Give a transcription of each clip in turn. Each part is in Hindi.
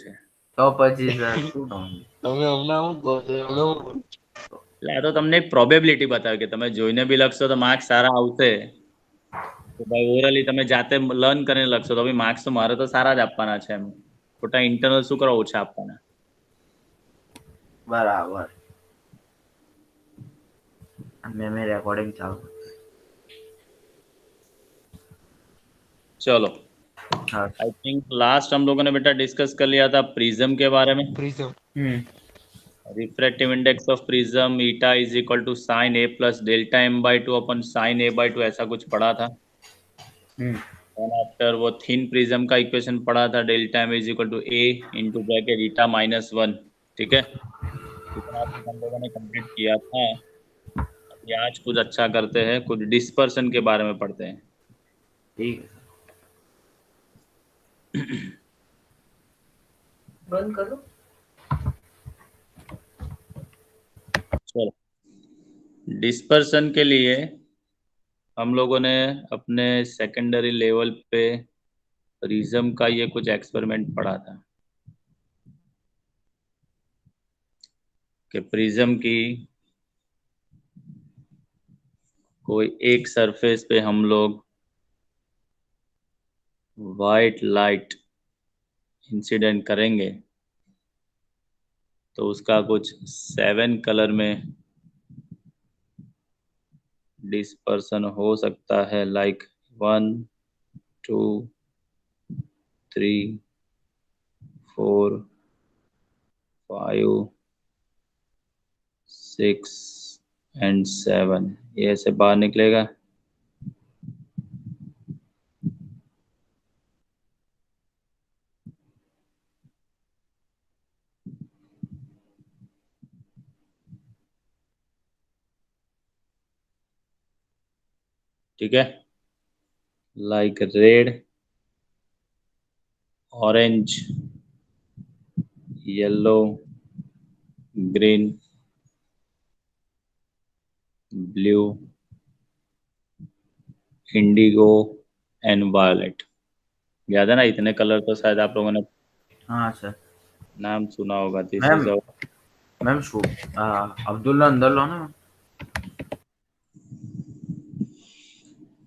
છે. તો પછી સર શું થવાનું? તમે હમણાં હું કહો છો? હમણાં હું બોલું? એટલે આ તો તમને એક પ્રોબેબિલિટી બતાવે કે તમે જોઈને બી લખશો તો માર્ક્સ સારા આવશે. તો ભાઈ ઓરલી તમે જાતે લર્ન કરીને લખશો તો બી માર્ક્સ તો મારે તો સારા જ આપવાના છે એમ. ખોટા ઇન્ટરનલ શું કરવા ઓછા આપવાના? બરાબર. મેં રેકોર્ડિંગ ચાલુ. चलो, हाँ आई थिंक लास्ट हम लोगों ने बेटा डिस्कस कर लिया था प्रिज्म के बारे में. Prism. Refractive index of prism eta is equal to sine A plus delta M by two upon sine A by two ऐसा कुछ पढ़ा था. और आफ्टर वो थिन प्रिज्म का इक्वेशन पढ़ा था delta M is equal to A into bracket eta minus one. ठीक है, इतना कुछ हम लोगों ने कंप्लीट किया था. अभी आज कुछ अच्छा करते हैं, कुछ डिस्पर्सन के बारे में पढ़ते हैं. ठीक है. बंद करो. चलो, डिस्पर्सन के लिए हम लोगों ने अपने सेकेंडरी लेवल पे प्रिज्म का ये कुछ एक्सपेरिमेंट पढ़ा था कि प्रिज्म की कोई एक सरफेस पे हम लोग वाइट लाइट इंसिडेंट करेंगे तो उसका कुछ 7 कलर में डिस्पर्सन हो सकता है. Like 1 2 3 4 5 6 and 7. ये ऐसे बाहर निकलेगा. ठीक है, like red, orange, yellow, green, blue, indigo and violet. याद है ना, इतने कलर तो शायद आप लोगों ने हाँ सर. नाम सुना होगा. This ma'am is ma'am show Abdullah अंदर लो ना.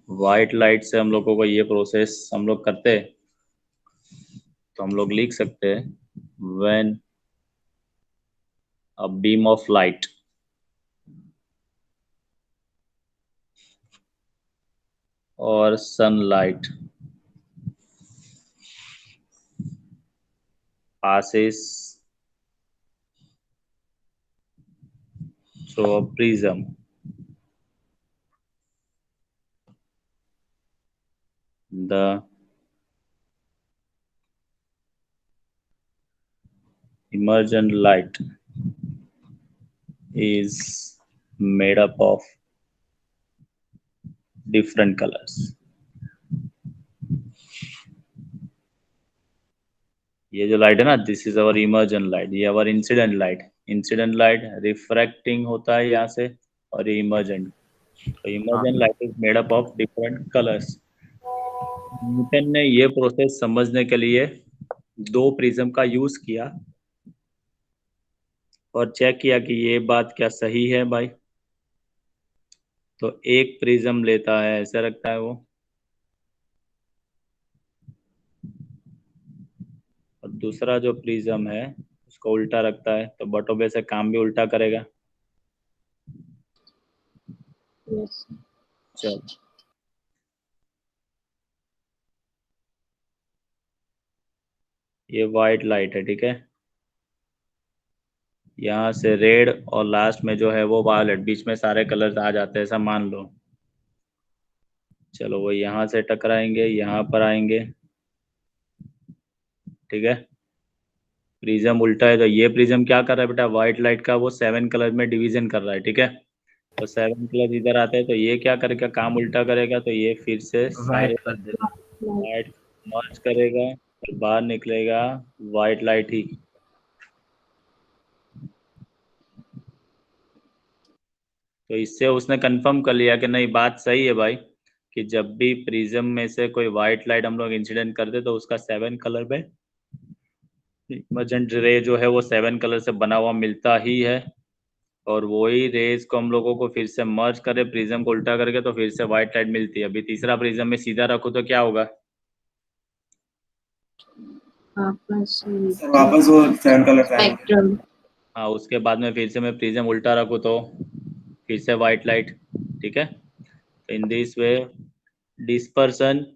वाइट लाइट से हम लोगों को ये प्रोसेस हम लोग करते हैं तो हम लोग लिख सकते हैं when a beam of light और sunlight passes through a prism, the emergent light is made up of different colors. ये जो लाइट है ना, this is our emergent light. ये our incident light. Incident light refracting होता है यहाँ से, और ये इमर्जेंट. तो emergent light is made up of different colours. Newton ने ये प्रोसेस समझने के लिए 2 प्रिज्म का यूज किया और चेक किया कि ये बात क्या सही है भाई. तो एक प्रिज्म लेता है, ऐसे रखता है वो, और दूसरा जो प्रिज्म है उसको उल्टा रखता है. तो बटोबे से काम भी उल्टा करेगा. चलो, ये वाइट लाइट है. ठीक है, यहाँ से रेड और लास्ट में जो है वो वायलेट. बीच में सारे कलर्स आ जाते हैं, ऐसा मान लो. चलो, वो यहाँ से टकराएंगे, यहाँ पर आएंगे. ठीक है, प्रिज्म उल्टा है तो ये प्रिज्म क्या कर रहा है बेटा, व्हाइट लाइट का वो 7 कलर में डिवीजन कर रहा है. ठीक है, तो 7 कलर इधर आते हैं तो ये क्या करेगा, काम उल्टा करेगा. तो ये फिर से सारे वाइट कर देना. लाइट मर्ज करेगा और बाहर निकलेगा व्हाइट लाइट ही. तो इससे उसने कंफर्म कर लिया कि नहीं, बात सही है भाई, कि जब भी प्रिज्म में से कोई व्हाइट लाइट हम लोग इंसिडेंट करते तो उसका 7 कलर में इमर्जेंट रे जो है वो 7 कलर से बना हुआ मिलता ही है, और वही रेज को हम लोगों को फिर से मर्ज करे प्रिज्म को उल्टा करके तो फिर से व्हाइट लाइट मिलती है। अभी तीसरा प्रिज्म में सीधा रखो तो क्या होगा? वापस वो 7 कलर स्पेक्ट्रम। हाँ, उसके बाद में फिर से मैं प्रिज्म उल्टा रखूँ तो फिर से व्हाइट लाइट। ठीक है, तो इन दिस वे डिस्पर्सन,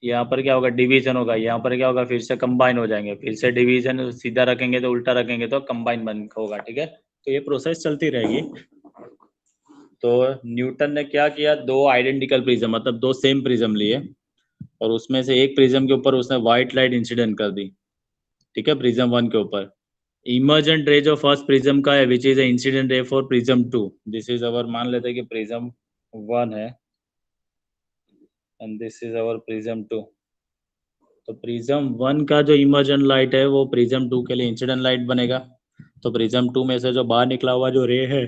यहाँ पर क्या होगा? डिवीजन होगा। यहाँ पर क्या होगा? फिर से कंबाइन हो जाएंगे। फिर से डिवीजन, सीधा रखेंगे तो उल्टा रखेंगे तो कंबाइन बन होगा। ठीक है, तो ये प्रोसेस चलती रहेगी। तो न्यूटन ने क्या किया? दो आइडेंटिकल प्रिज्म, मतलब दो सेम प्रिज्म लिए, और उसमें से एक प्रिज्म के ऊपर उसने व्हाइट लाइट इंसिडेंट कर दी। ठीक है, प्रिज्म 1 के ऊपर इमर्जेंट रे जो फर्स्ट प्रिज्म का है which is incident ray for prism 2। This is अवर, मान लेते हैं कि प्रिज्म 1 है and this is our prism 2। तो प्रिज्म 1 का जो इमर्जेंट लाइट है वो प्रिज्म 2 के लिए इंसिडेंट लाइट बनेगा। तो प्रिज्म 2 में से जो बाहर निकला हुआ जो रे है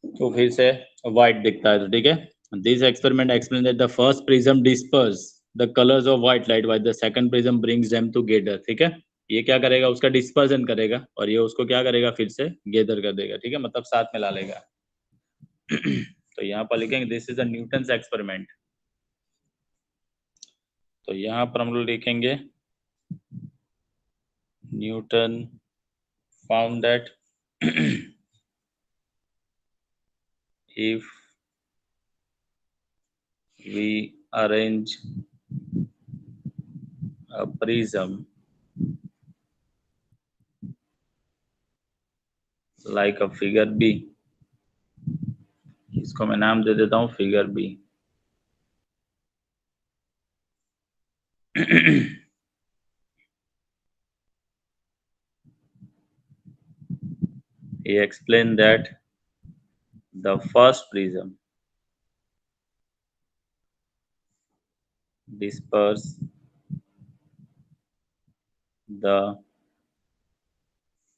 तो फिर से व्हाइट दिखता है। तो ठीक है, this experiment explain that the first prism disperse the colours of white light while the second prism brings them together. ठीक है, ये क्या करेगा? उसका डिस्पर्जन करेगा, और ये उसको क्या करेगा? फिर से गैदर कर देगा। ठीक है, मतलब साथ में ला लेगा। तो यहाँ पर लिखेंगे this is the Newton's experiment. तो यहाँ पर हम लोग लिखेंगे Newton found that if we arrange a prism like a figure B, इसको मैं नाम दे देता हूँ figure B। He explained that the first prism disperse the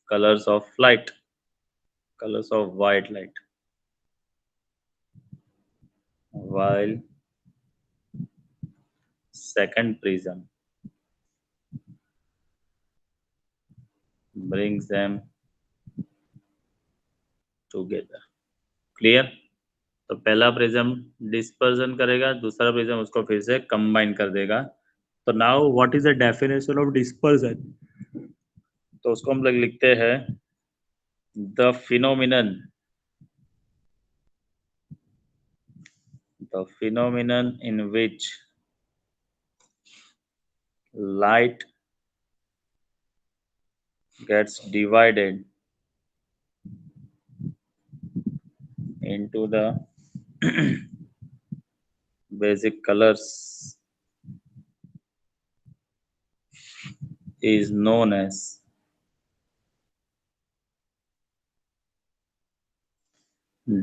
colors of light, colors of white light, while second prism brings them together। Clear? तो पहला प्रिज्म डिस्पर्जन करेगा, दूसरा प्रिज्म उसको फिर से कंबाइन कर देगा। तो now what is the definition of dispersion? तो उसको हम लोग लिखते हैं the phenomenon in which light gets divided into the basic colors is known as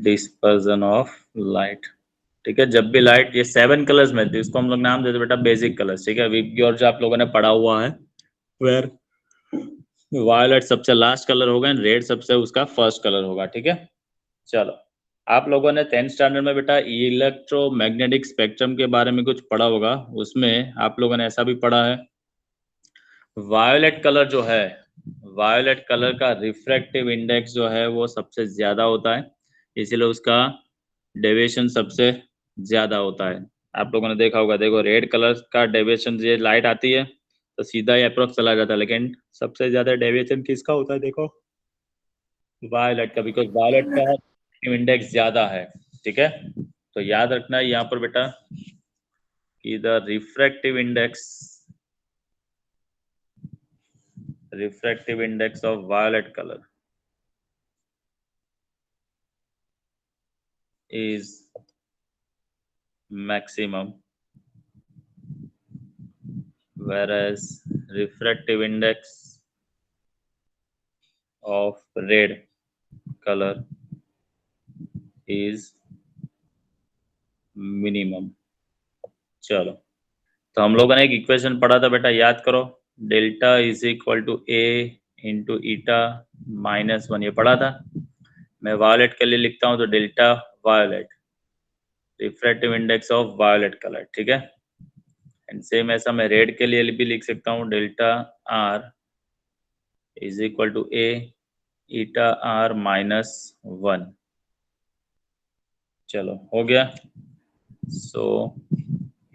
dispersion of light। ठीक है, जब भी लाइट ये 7 कलर्स में थी इसको हम लोग नाम देते बेटा बेसिक कलर्स। ठीक है, और जो आप लोगों ने पढ़ा हुआ है वेयर वायलेट सबसे लास्ट कलर होगा एंड रेड सबसे उसका फर्स्ट कलर होगा। ठीक है, चलो आप लोगों ने 10th स्टैंडर्ड में बेटा इलेक्ट्रोमैग्नेटिक स्पेक्ट्रम के बारे में कुछ पढ़ा होगा। उसमें आप लोगों ने ऐसा भी पढ़ा है वायोलेट कलर जो है, वायोलेट कलर का रिफ्रैक्टिव इंडेक्स जो है वो सबसे ज्यादा होता है, इसीलिए उसका डेविएशन सबसे ज्यादा होता है। आप लोगों ने देखा होगा, देखो रेड कलर का डेविएशन, ये लाइट आती है तो सीधा ही अप्रोक्स चला जाता है, लेकिन सबसे ज्यादा डेविएशन किसका होता है? देखो वायलेट का, बिकॉज वायलेट का इंडेक्स ज्यादा है। ठीक है, तो याद रखना है यहाँ पर बेटा कि the refractive index of violet color is maximum, whereas refractive index of red color is minimum। चलो, तो हम लोगों ने एक इक्वेशन पढ़ा था बेटा, याद करो, delta is equal to A into eta minus 1, ये पढ़ा था। मैं वायलेट के लिए लिखता हूँ तो delta violet, refractive index of violet colour. ठीक है, एंड सेम ऐसा मैं रेड के लिए भी लिख सकता हूँ, delta R is equal to A eta R minus 1। चलो हो गया। So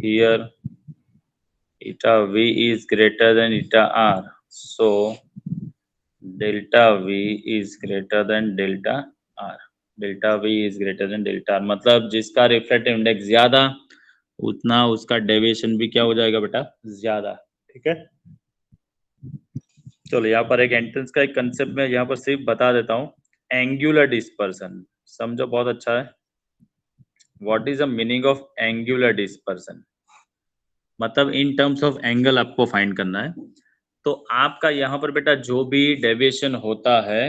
here eta V is greater than eta R, so delta V is greater than delta R. Delta V is greater than delta R मतलब जिसका रिफ्रैक्टिव इंडेक्स ज्यादा उतना उसका डेविएशन भी क्या हो जाएगा बेटा, ज्यादा। ठीक है, चलो यहाँ पर एक एंट्रेंस का एक कंसेप्ट में यहाँ पर सिर्फ बता देता हूँ, एंगुलर डिस्पर्सन समझो, बहुत अच्छा है। What is the meaning of angular dispersion, मतलब इन टर्म्स ऑफ एंगल आपको फाइंड करना है। तो आपका यहाँ पर बेटा जो भी डेविएशन होता है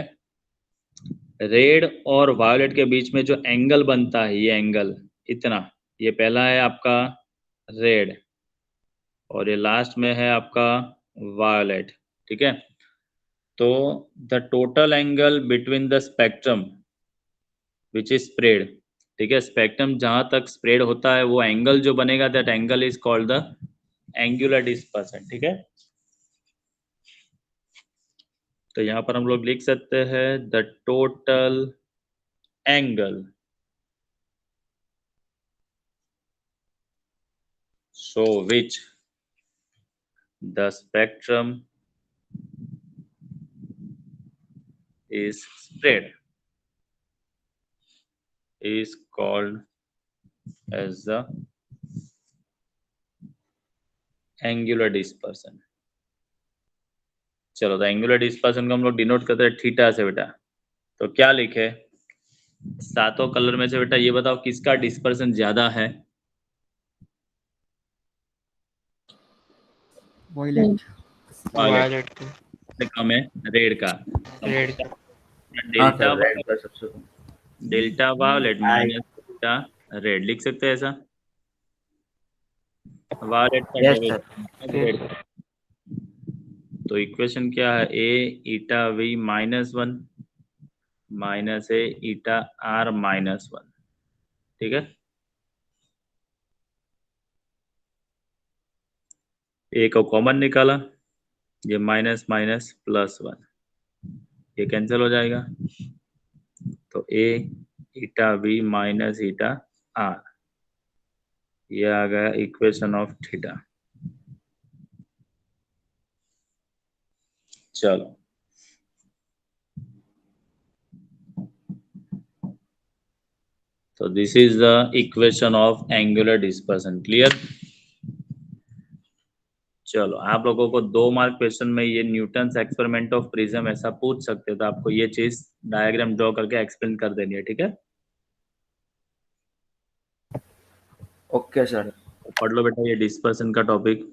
रेड और वायलेट के बीच में जो एंगल बनता है, ये एंगल इतना, ये पहला है आपका रेड और ये लास्ट में है आपका वायलेट। ठीक है, तो the total angle between the spectrum which is spread, ठीक है, स्पेक्ट्रम जहां तक स्प्रेड होता है वो एंगल जो बनेगा that angle is called the angular dispersion. ठीक है, तो यहाँ पर हम लोग लिख सकते हैं the total angle so which the spectrum is spread is called as the angular dispersion। चलो, द एंगुलर डिस्पर्सन को हम लोग डिनोट करते हैं थीटा से बेटा। तो क्या लिखे, सातों कलर में से बेटा ये बताओ किसका डिस्पर्सन ज्यादा है? वायलेट वायलेट से कम है रेड का। रेड हाँ डेल्टा सर, रेड का सबसे कम। Delta violet minus delta red लिख सकते हैं ऐसा। वायलेट का यस डेविएशन सर। रेड का। तो इक्वेशन क्या है, A eta V minus 1 minus A eta R minus 1। ठीक है, ए को कॉमन निकाला, ये माइनस माइनस प्लस 1, ये कैंसिल हो जाएगा। तो ए eta V minus eta are, ये आ गया इक्वेशन ऑफ थीटा। चलो, तो this is the equation of angular dispersion. Clear? चलो, आप लोगों को 2 मार्क क्वेश्चन में ये न्यूटन्स एक्सपेरिमेंट ऑफ प्रिज्म ऐसा पूछ सकते, तो आपको ये चीज डायग्राम ड्रॉ करके एक्सप्लेन कर देनी है। ठीक है, ओके सर। पढ़ लो बेटा ये डिस्पर्सन का टॉपिक।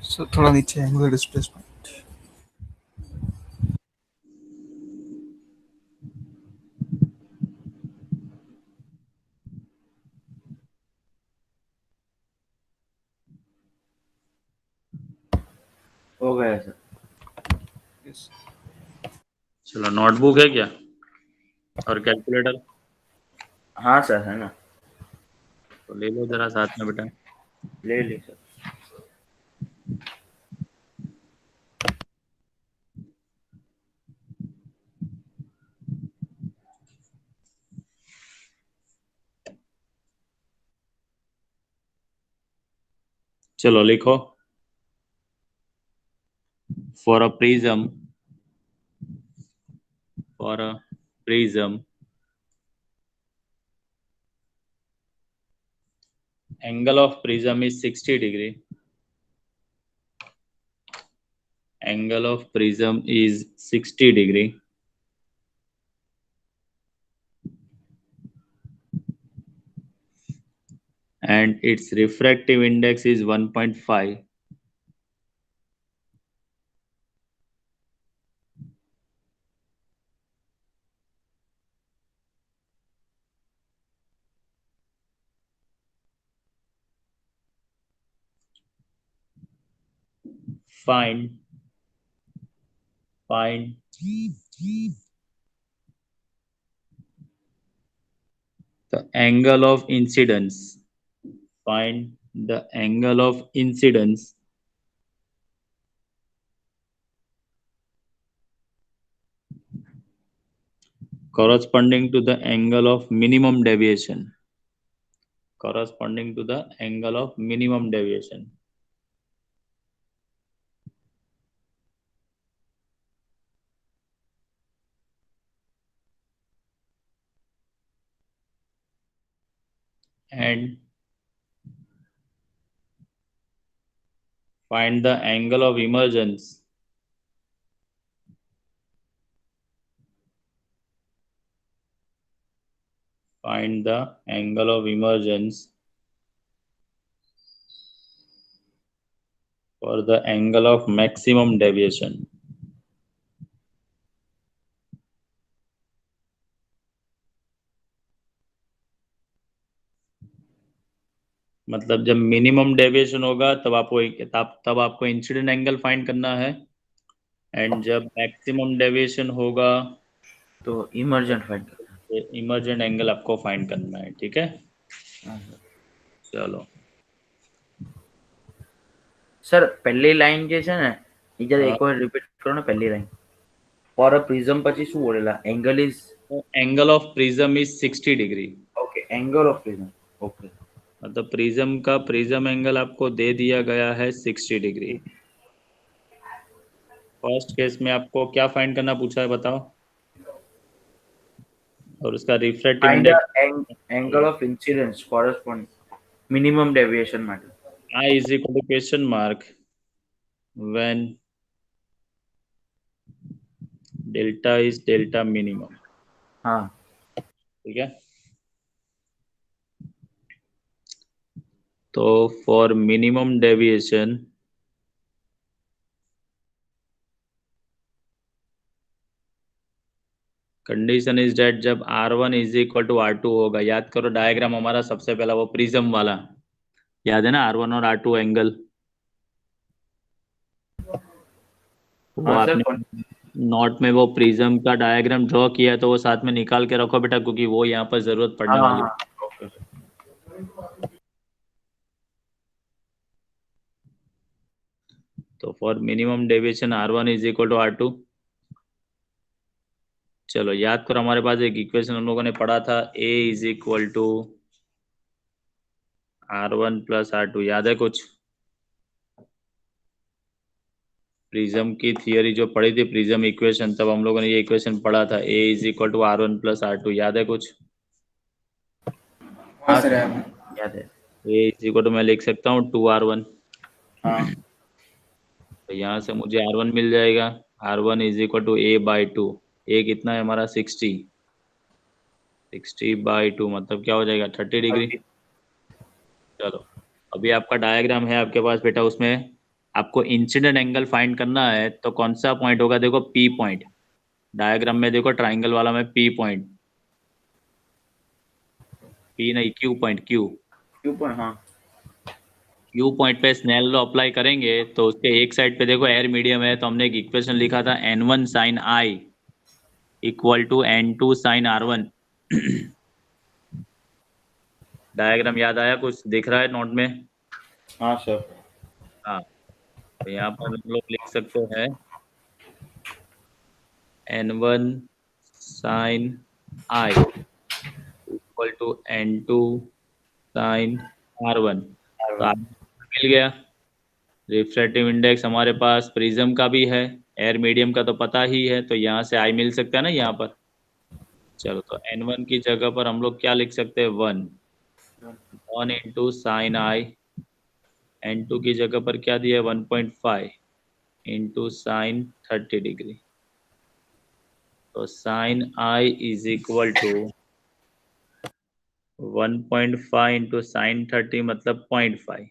सो थोड़ा नीचे एंगुलर डिस्प्लेसमेंट। हो गया सर। यस चलो, नोटबुक है क्या और कैलकुलेटर? हाँ सर, है ना। तो ले लो जरा साथ में बेटा। ले ले सर। चलो लिखो। For a prism angle of prism is 60 degree. Angle of prism is 60 degree. And its refractive index is 1.5. Find the angle of incidence. Find the angle of incidence corresponding to the angle of minimum deviation. Corresponding to the angle of minimum deviation. And find the angle of emergence. Find the angle of emergence for the angle of maximum deviation. मतलब जब मिनिमम डेविएशन होगा तब आपको इंसिडेंट एंगल फाइंड करना है, एंड जब मैक्सिमम डेविएशन होगा तो इमर्जेंट फाइंड करना है। इमर्जेंट एंगल आपको फाइंड करना है, ठीक है। हाँ सर। चलो सर પહેલી લાઈન જે છે ને એ જરા એકવાર રિપીટ કરો ને પહેલી લાઈન। ફોર અ પ્રિઝમ પછી શું બોલેલા? Angle of prism is 60 degree. Okay, angle of prism. Okay, मतलब प्रिज्म का प्रिज्म एंगल आपको दे दिया गया है 60 डिग्री। फर्स्ट केस में आपको क्या फाइंड करना पूछा है बताओ, और उसका refractive find index angle of incidence corresponding minimum deviation માટે। I is equal to question mark when delta is delta minimum। हाँ ठीक है, तो for minimum deviation condition is that जब R1 is equal to R2 होगा। याद करो डायग्राम हमारा सबसे पहला वो प्रिज्म वाला, याद है ना, R1 और R2 एंगल। वो हाँ आपने सर। नोट में वो प्रिज्म का डायग्राम ड्रॉ किया है तो वो साथ में निकाल के रखो बेटा, क्योंकि वो यहाँ पर जरूरत पड़ने वाली है। Okay sir. तो for minimum deviation R1 is equal to R2। चलो याद करो हमारे पास एक इक्वेशन हम लोगों ने पढ़ा था, A is equal to R1 plus R2, याद है कुछ? प्रिज्म की थियरी जो पढ़ी थी, प्रिज्म इक्वेशन, तब हम लोगों ने ये इक्वेशन पढ़ा था, A is equal to R1 plus R2, याद है कुछ? हाँ सर याद है। A इज इक्वल टू मैं लिख सकता हूँ 2R1। हाँ तो यहाँ से मुझे R1 मिल जाएगा, R1 is equal to A/2। A कितना है हमारा 60 60/2 मतलब क्या हो जाएगा 30 डिग्री। चलो अभी आपका डायग्राम है आपके पास बेटा, उसमें आपको इंसिडेंट एंगल फाइंड करना है, तो कौन सा पॉइंट होगा? देखो P पॉइंट, डायग्राम में देखो ट्राइंगल वाला में P पॉइंट, P नहीं Q पॉइंट, Q हाँ Q पॉइंट पे स्नेल लॉ अप्लाई करेंगे तो उसके एक साइड पे देखो एयर मीडियम है, तो हमने एक इक्वेशन लिखा था N1 sin I equal to N2 sin R1। Diagram याद आया? कुछ दिख रहा है नोट में? हाँ सर। हाँ, तो यहाँ पर हम लोग लिख सकते हैं N1 sin I equal to N2 sin R1। तो आप मिल गया। रिफ्रैक्टिव इंडेक्स हमारे पास प्रिज्म का भी है, एयर मीडियम का तो पता ही है, तो यहाँ से I मिल सकता है ना यहाँ पर। चलो, तो N1 की जगह पर हम लोग क्या लिख सकते हैं, 1 इंटू साइन आई। N2 की जगह पर क्या दिया है, 1.5 इंटू साइन 30 डिग्री। तो sine I is equal to 1.5 into sine 30 मतलब 0.5।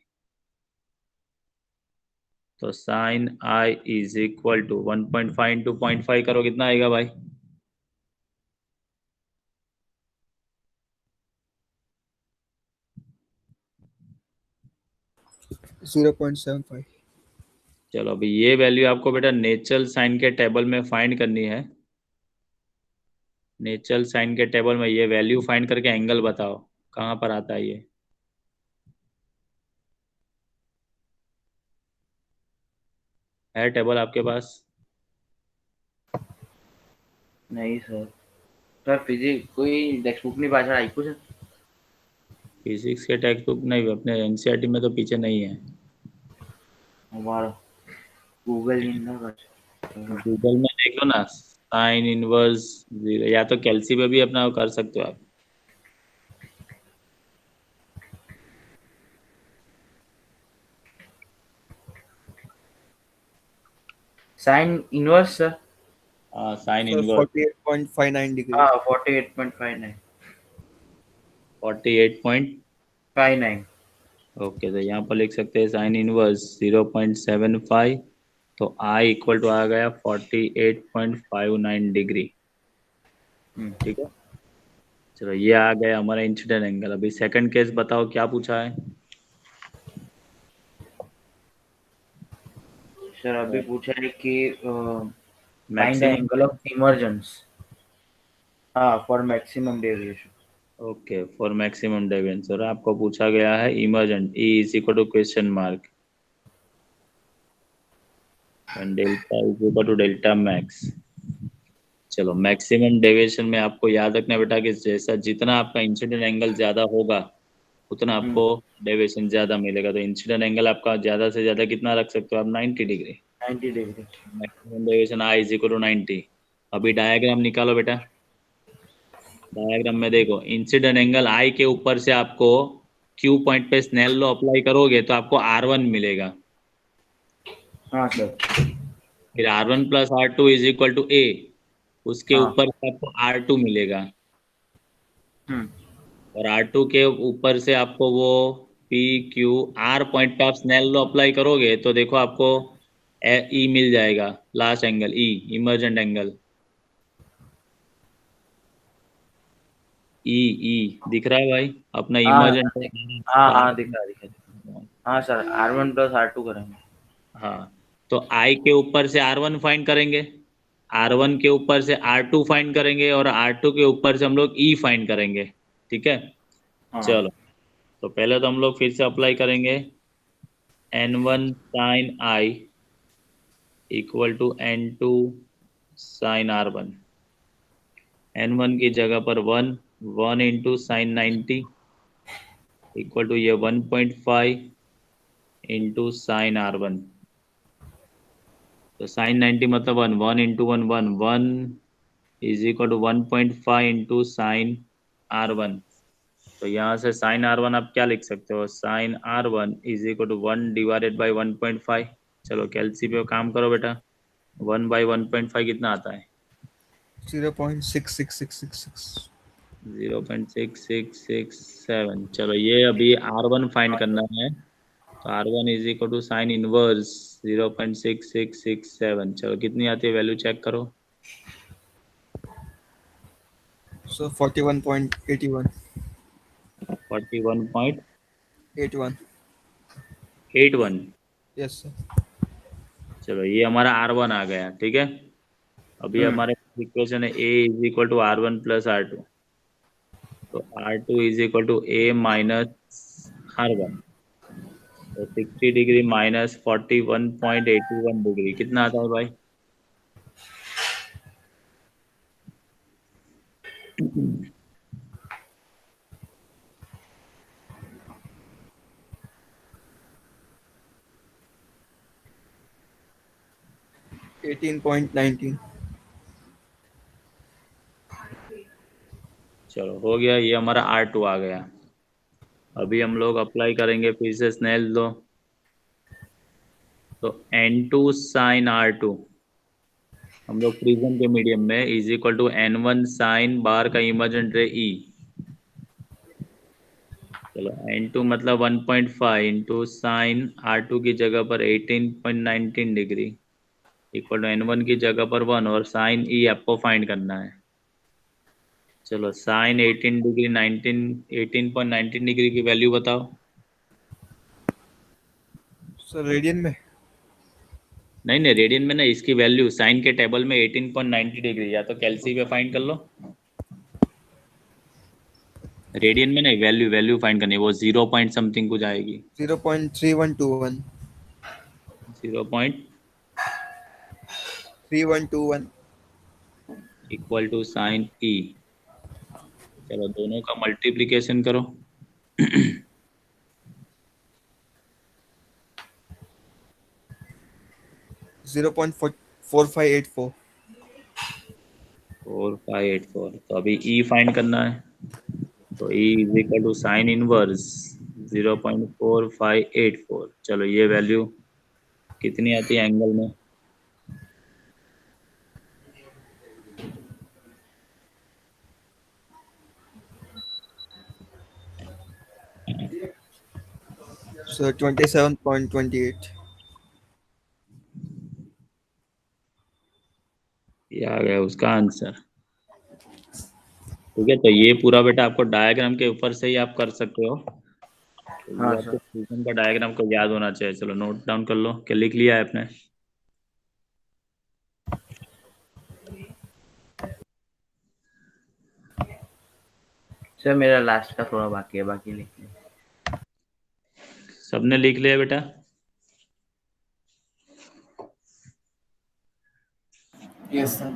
तो sine I is equal to 1.5 into 0.5 करो, कितना आएगा भाई? Zero point seven five. चलो, अभी ये वैल्यू आपको बेटा नेचुरल साइन के टेबल में फाइंड करनी है। नेचुरल साइन के टेबल में ये वैल्यू फाइंड करके एंगल बताओ कहाँ पर आता है ये। है टेबल आपके पास? नहीं सर। सर फिजिक्स कोई टेक्स्ट बुक नहीं पाछड़ आई कुछ? फिजिक्स के टेक्स्ट बुक नहीं, अपने एनसीईआरटी में तो पीछे नहीं है। हमारा गूगल नहीं ना कुछ। गूगल में देख लो ना, साइन इनवर्स 0, या तो कैल्सी पे भी अपना कर सकते हो आप। Sine inverse sir. हाँ, साइन सर इनवर्स 48.59 डिग्री। हाँ 48.59। 48 59। ओके, तो यहाँ पर लिख सकते हैं साइन इनवर्स 0.75। तो आई इक्वल टू आ गया 48.59 डिग्री। ठीक है, चलो ये आ गया हमारा इंसिडेंट एंगल। अभी सेकंड केस बताओ क्या पूछा है। सर अभी पूछा है कि find the maximum. Angle of emergence. हाँ for maximum deviation. Okay, for maximum deviation. और आपको पूछा गया है emergent, E is equal to question mark and delta is equal to delta max. चलो, मैक्सिमम डेविएशन में आपको याद रखना बेटा कि जैसा जितना आपका इंसिडेंट एंगल ज्यादा होगा उतना आपको डेविएशन ज्यादा मिलेगा। तो इंसिडेंट एंगल आपका ज्यादा से ज्यादा कितना रख सकते हो आप, 90 degree. 90 degree. Maximum deviation I is equal to 90। अभी डायग्राम निकालो बेटा। डायग्राम में देखो, इंसिडेंट एंगल आई के ऊपर से आपको क्यू पॉइंट पे स्नेल लॉ अप्लाई करोगे तो आपको R1 मिलेगा। हाँ सर। फिर R1 plus R2 is equal to A, उसके हाँ। ऊपर से आपको R2 मिलेगा। हम्म। और R2 के ऊपर से आपको वो पी क्यू आर पॉइंट पे आप स्नेल लॉ अप्लाई करोगे तो देखो आपको ई मिल जाएगा। Last angle E, emergent angle E. E दिख रहा है भाई अपना हाँ इमर्जेंट। हाँ हाँ दिखा दिखा। हाँ सर R1 प्लस R2 करेंगे। हाँ, तो आई के ऊपर से R1 फाइंड करेंगे, R1 के ऊपर से R2 फाइंड करेंगे और R2 के ऊपर से हम लोग ई फाइंड करेंगे। ठीक है, हाँ। चलो, तो पहले तो हम लोग फिर से अप्लाई करेंगे N1 sine I equal to N2 sine R1। N1 की जगह पर 1 इंटू साइन 90 इक्वल टू ये 1.5 इंटू साइन R1। तो साइन 90 मतलब 1 into 1 is equal to 1.5 into sine R1। तो यहाँ से साइन R1 आप क्या लिख सकते हो, sine R1 is equal to 1 divided by 1.5। चलो कैलसी पे काम करो बेटा, 1 बाई 1.5 कितना आता है, 0.66666। 0.6667। चलो ये अभी R1 फाइंड करना है। तो R1 is equal to sine inverse 0.6667। चलो कितनी आती है वैल्यू चेक करो। सो 41.81। 41.81। 81। Yes sir. चलो ये हमारा R1 आ गया। ठीक है, अभी हमारे इक्वेशन है A is equal to R1 plus R2। तो R2 is equal to A minus R1। तो 60 डिग्री माइनस 41.81 डिग्री कितना आता है भाई? Eighteen point nineteen. चलो हो गया, ये हमारा R2 आ गया। अभी हम लोग अप्लाई करेंगे फिर से स्नेल लॉ। तो N2 साइन R2 हम लोग प्रिज्म के मीडियम में is equal to N1 sine बार का इमर्जेंट रे E। चलो N2 मतलब 1.5 इंटू साइन R2 की जगह पर 18.19 डिग्री इक्वल टू N1 की जगह पर 1 और साइन E आपको फाइंड करना है। चलो साइन 18 डिग्री 18.19 डिग्री की वैल्यू बताओ। सर रेडियन में। नहीं नहीं, रेडियन में नहीं, इसकी वैल्यू साइन के टेबल में 18.90 डिग्री, या तो कैलसी पे फाइंड कर लो। रेडियन में नहीं, वैल्यू वैल्यू फाइंड करनी है, वो 0 पॉइंट समथिंग कुछ आएगी। 0.3121। 0 3121। इक्वल टू साइन ई। चलो दोनों का मल्टीप्लिकेशन करो। 0.4584। 4584, तो अभी ई फाइंड करना है। तो E is equal to sine inverse 0.4584। चलो ये वैल्यू कितनी आती है एंगल में? सर 27.28। ये आ गया उसका आंसर। ठीक है, तो ये पूरा बेटा आपको डायग्राम के ऊपर से ही आप कर सकते हो। तो हाँ ये आपको सर। प्रिज्म का डायग्राम को याद होना चाहिए। चलो नोट डाउन कर लो, क्या लिख लिया है आपने? सर मेरा लास्ट का थोड़ा बाकी है, बाकी लिख लिया। सबने लिख लिया बेटा? Yes, sir.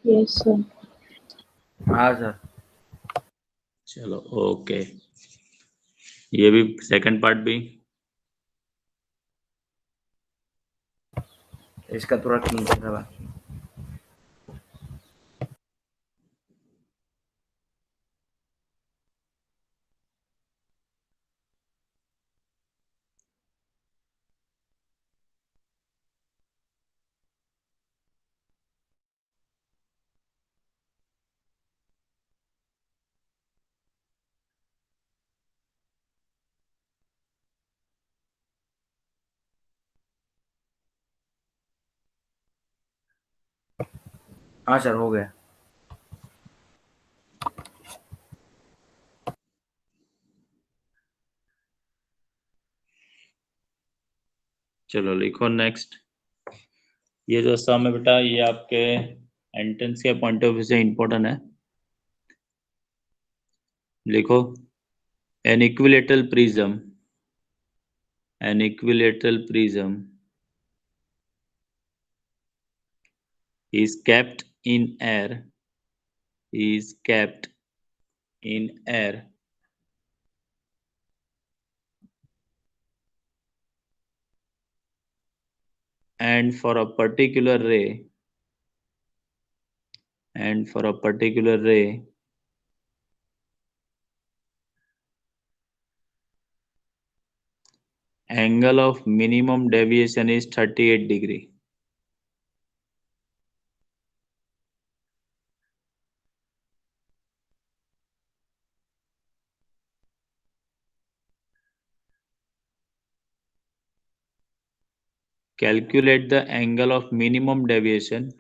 Yes, sir. हाँ सर। चलो ओके, ये भी सेकंड पार्ट भी। इसका थोड़ा नीचे का बाकी। हाँ सर हो गया। चलो लिखो नेक्स्ट। ये जो सम है बेटा, ये आपके एंट्रेंस के पॉइंट ऑफ व्यू से इम्पोर्टेंट है। लिखो, an equilateral prism, an equilateral prism is kept in air, is kept in air and for a particular ray, and for a particular ray angle of minimum deviation is 38 degree. Calculate the angle of minimum deviation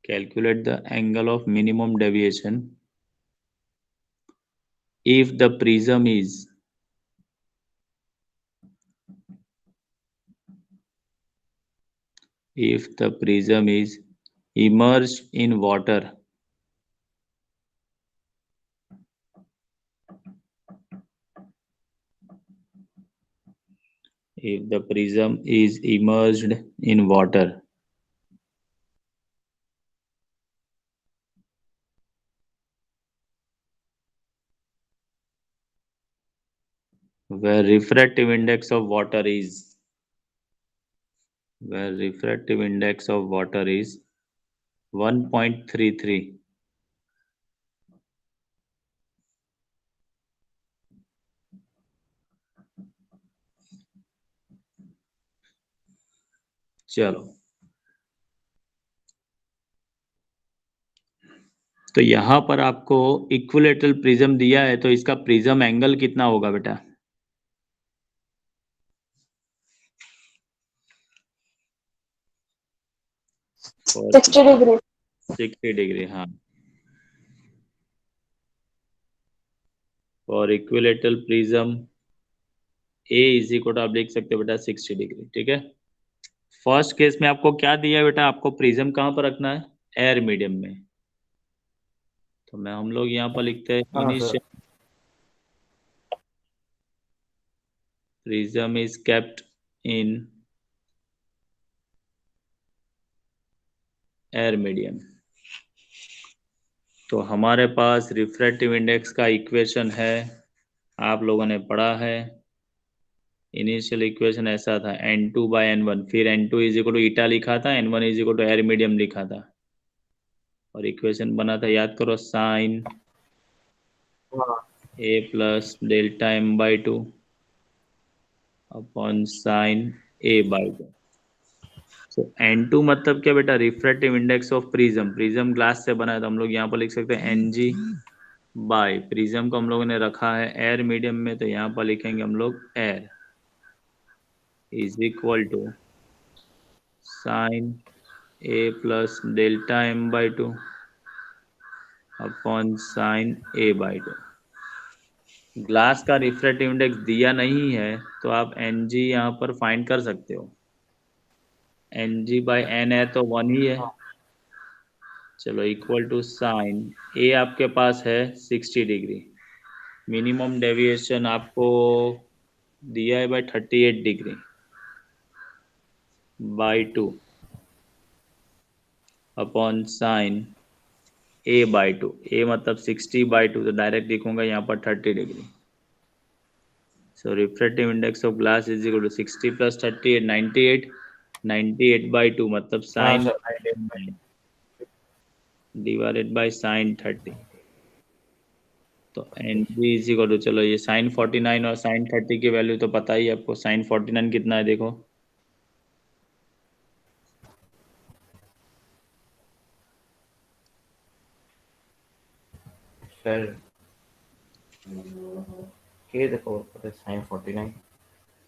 Calculate the angle of minimum deviation if the prism is immersed in water. If the prism is immersed in water, where refractive index of water is 1.33. चलो, तो यहां पर आपको इक्विलेटरल प्रिज्म दिया है, तो इसका प्रिज्म एंगल कितना होगा बेटा? और 60 डिग्री 60 डिग्री, हाँ। और equilateral prism A is equal to, आप देख सकते हो बेटा 60 डिग्री, ठीक है। फर्स्ट केस में आपको क्या दिया है बेटा? आपको प्रिज्म कहाँ पर रखना है? एयर मीडियम में। तो हम लोग यहाँ पर लिखते हैं हाँ sir. Initial prism is kept in air medium। तो हमारे पास रिफ्रैक्टिव इंडेक्स का इक्वेशन है, आप लोगों ने पढ़ा है। इनिशियल इक्वेशन ऐसा था n2/n1, फिर n2 इज इक्वल टू ईटा लिखा था, n1 is equal to air medium लिखा था, और इक्वेशन बना था, याद करो, sine a plus delta m/2 upon sine a/2। तो n2 मतलब क्या बेटा? Refractive index of prism. Prism glass से बना है, तो हम लोग यहाँ पर लिख सकते हैं Ng बाय, प्रिज्म को हम लोगों ने रखा है एयर मीडियम में, तो यहाँ पर लिखेंगे हम लोग air is equal to sine a plus delta m/2 upon sine a/2। Glass का रिफ्रैक्टिव इंडेक्स दिया नहीं है, तो आप Ng यहाँ पर फाइंड कर सकते हो। Ng/n है तो 1 ही है। चलो, इक्वल टू साइन ए आपके पास है 60 डिग्री, मिनिमम डेविएशन आपको दिया है by 38 degree by 2 upon sine a/2। A मतलब 60/2, तो डायरेक्ट लिखूंगा यहाँ पर 30 degree. So refractive index of glass is equal to 60 plus 38, 98, 98/2 मतलब हाँ sine sir. Divided by sine 30। तो Ng इज इक्वल टू, चलो ये साइन 49 और साइन 30 की वैल्यू तो पता ही है आपको। साइन 49 कितना है देखो, सर ये देखो साइन 49।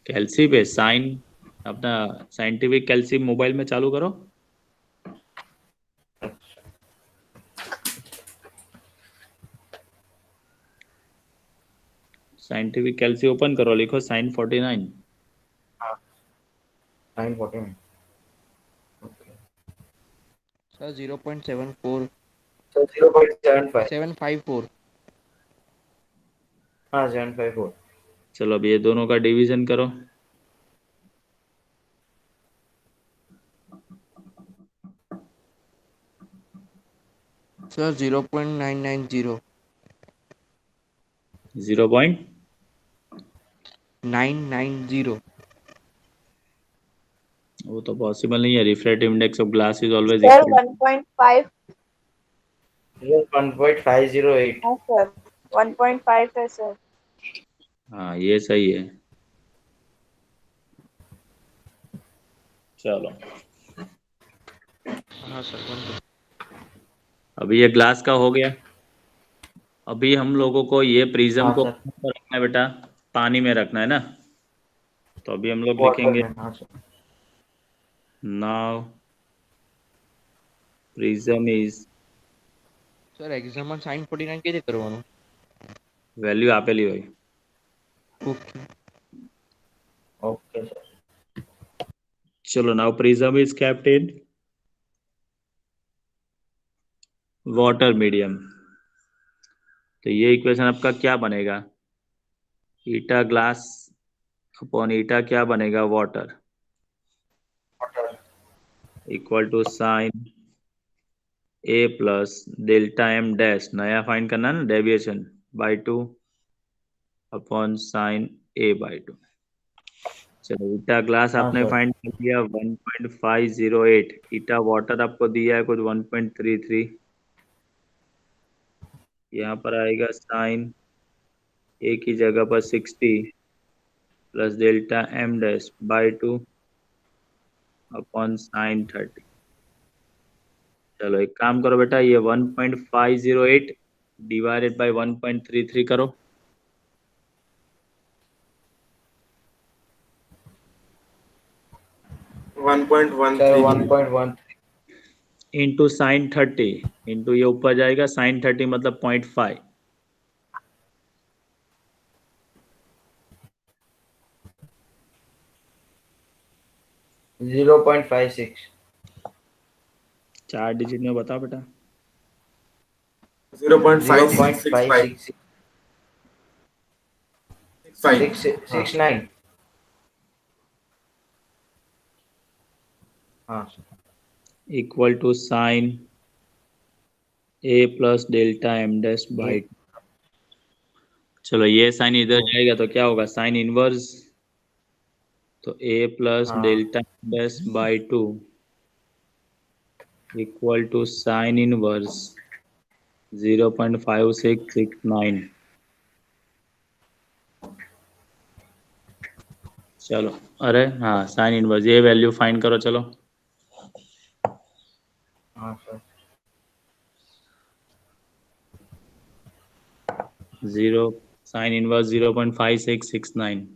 कैल्सी पे साइन, अपना साइंटिफिक कैल्सी मोबाइल में चालू करो। साइंटिफिक कैल्सी ओपन करो, लिखो sine 49। Sine 49 okay sir 0.74 sir 0.75 754 हाँ 754 चलो अब ये दोनों का डिवीजन करो। सर 0.990 990 वो तो पॉसिबल नहीं है। Refractive index of glass is always sir equal 1.5 1.508 है सर, 1.5 है सर। हाँ, ये सही है। चलो, हाँ सर। अभी ये ग्लास का हो गया। अभी हम लोगों को ये प्रिज्म हाँ को सर। कहाँ पर रखना है बेटा? पानी में रखना है ना। तो अभी हम लोग वाटर लिखेंगे में हाँ sir. Now prism is sir એક્ઝામમાં sin 49 કેવી રીતે કરવાનું? વેલ્યુ આપેલી હોય. ઓકે. Okay sir. चलो now prism is kept in water medium. तो ये इक्वेशन आपका क्या बनेगा? ईटा ग्लास अपॉन ईटा क्या बनेगा? वाटर equal to sine A plus delta M dash, नया फाइंड करना है ना, deviation by 2 upon sine A by 2. चलो ईटा ग्लास हाँ आपने सर. फाइंड कर लिया 1.508. ईटा वाटर आपको दिया है कुछ 1.33. यहाँ पर आएगा साइन ए की जगह पर 60 plus delta M dash by 2 upon sine 30. चलो एक काम करो बेटा, ये 1.508 डिवाइडेड बाय 1.33 करो. सर 1.1. इंटू साइन 30 इंटू ये ऊपर जाएगा साइन 30 मतलब 0.5. 0.56. 4 डिजिट में बताओ बेटा. 0.566. 69. हाँ sir. Equal to sine A plus delta M dash by. चलो ये साइन इधर जाएगा तो क्या होगा? Sine inverse. तो ए प्लस हाँ. Delta M dash by 2 equal to sine inverse 0.5669. चलो अरे हाँ, साइन इनवर्स ये वैल्यू फाइंड करो. चलो हाँ सर. 0 sign inverse 0.5669.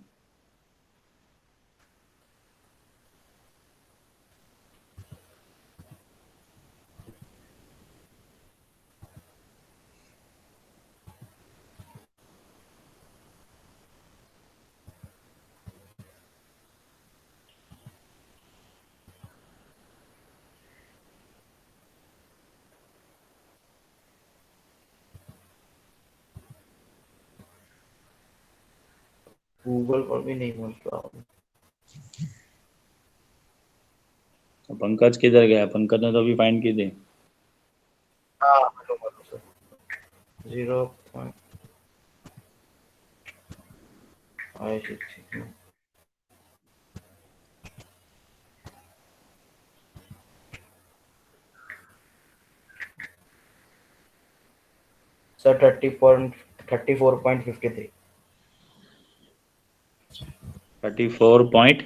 गूगल पर भी नहीं मिलता. तो पंकज किधर गया? पंकज ने तो अभी फाइंड की थी. हाँ हेलो हेलो सर. 0.566. सर 34.53. 34.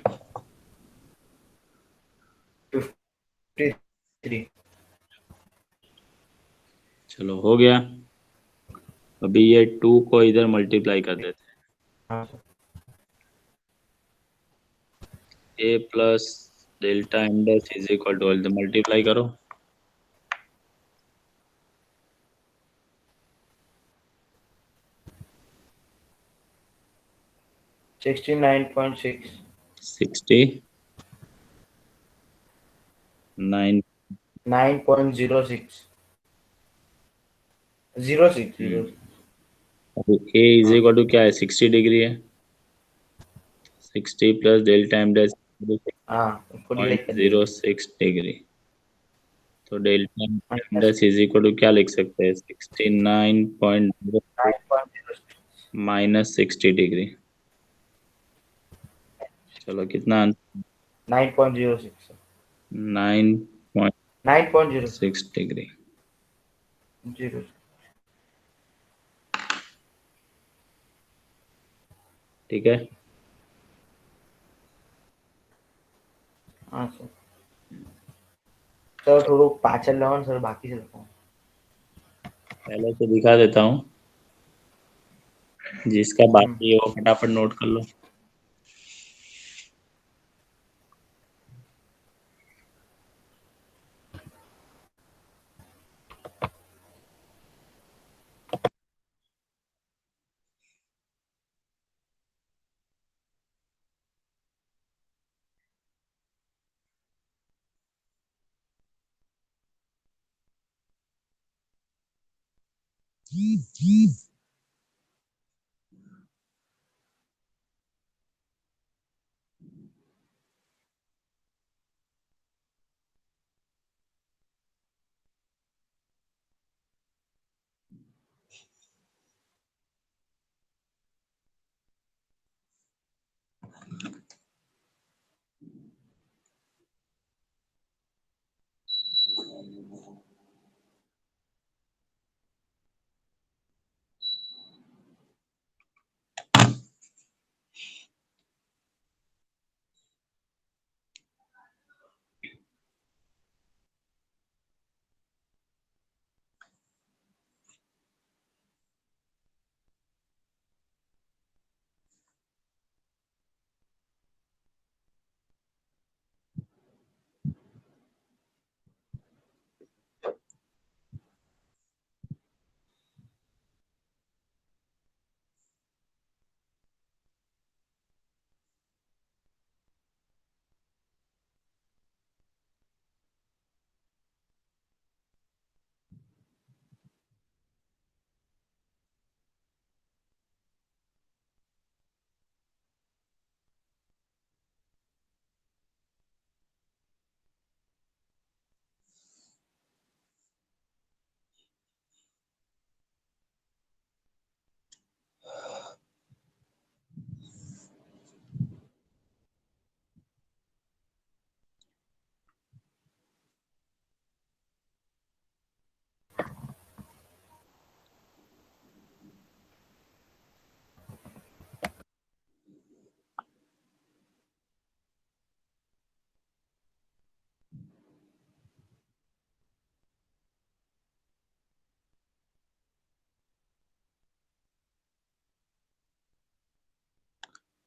चलो हो गया. अभी ये 2 को इधर मल्टीप्लाई कर देते हैं. हाँ sir. A plus delta M dash is equal to multiply करो. 69.6. 69 9.06. 06. ए इज इक्वल टू क्या है? 60 डिग्री है. 60 प्लस डेल्टा एम डैश हाँ फुल लाइक 0.06 डिग्री. तो delta M dash is equal to क्या लिख सकते हैं? 69.06 माइनस 60 डिग्री. चलो कितना? 9.06. 9.6 डिग्री. 0. ठीक है. हाँ सर. सर थोड़ा पाचल लेवन सर बाकी से लगा. पहले से दिखा देता हूँ, जिसका बाकी है वो फटाफट नोट कर लो.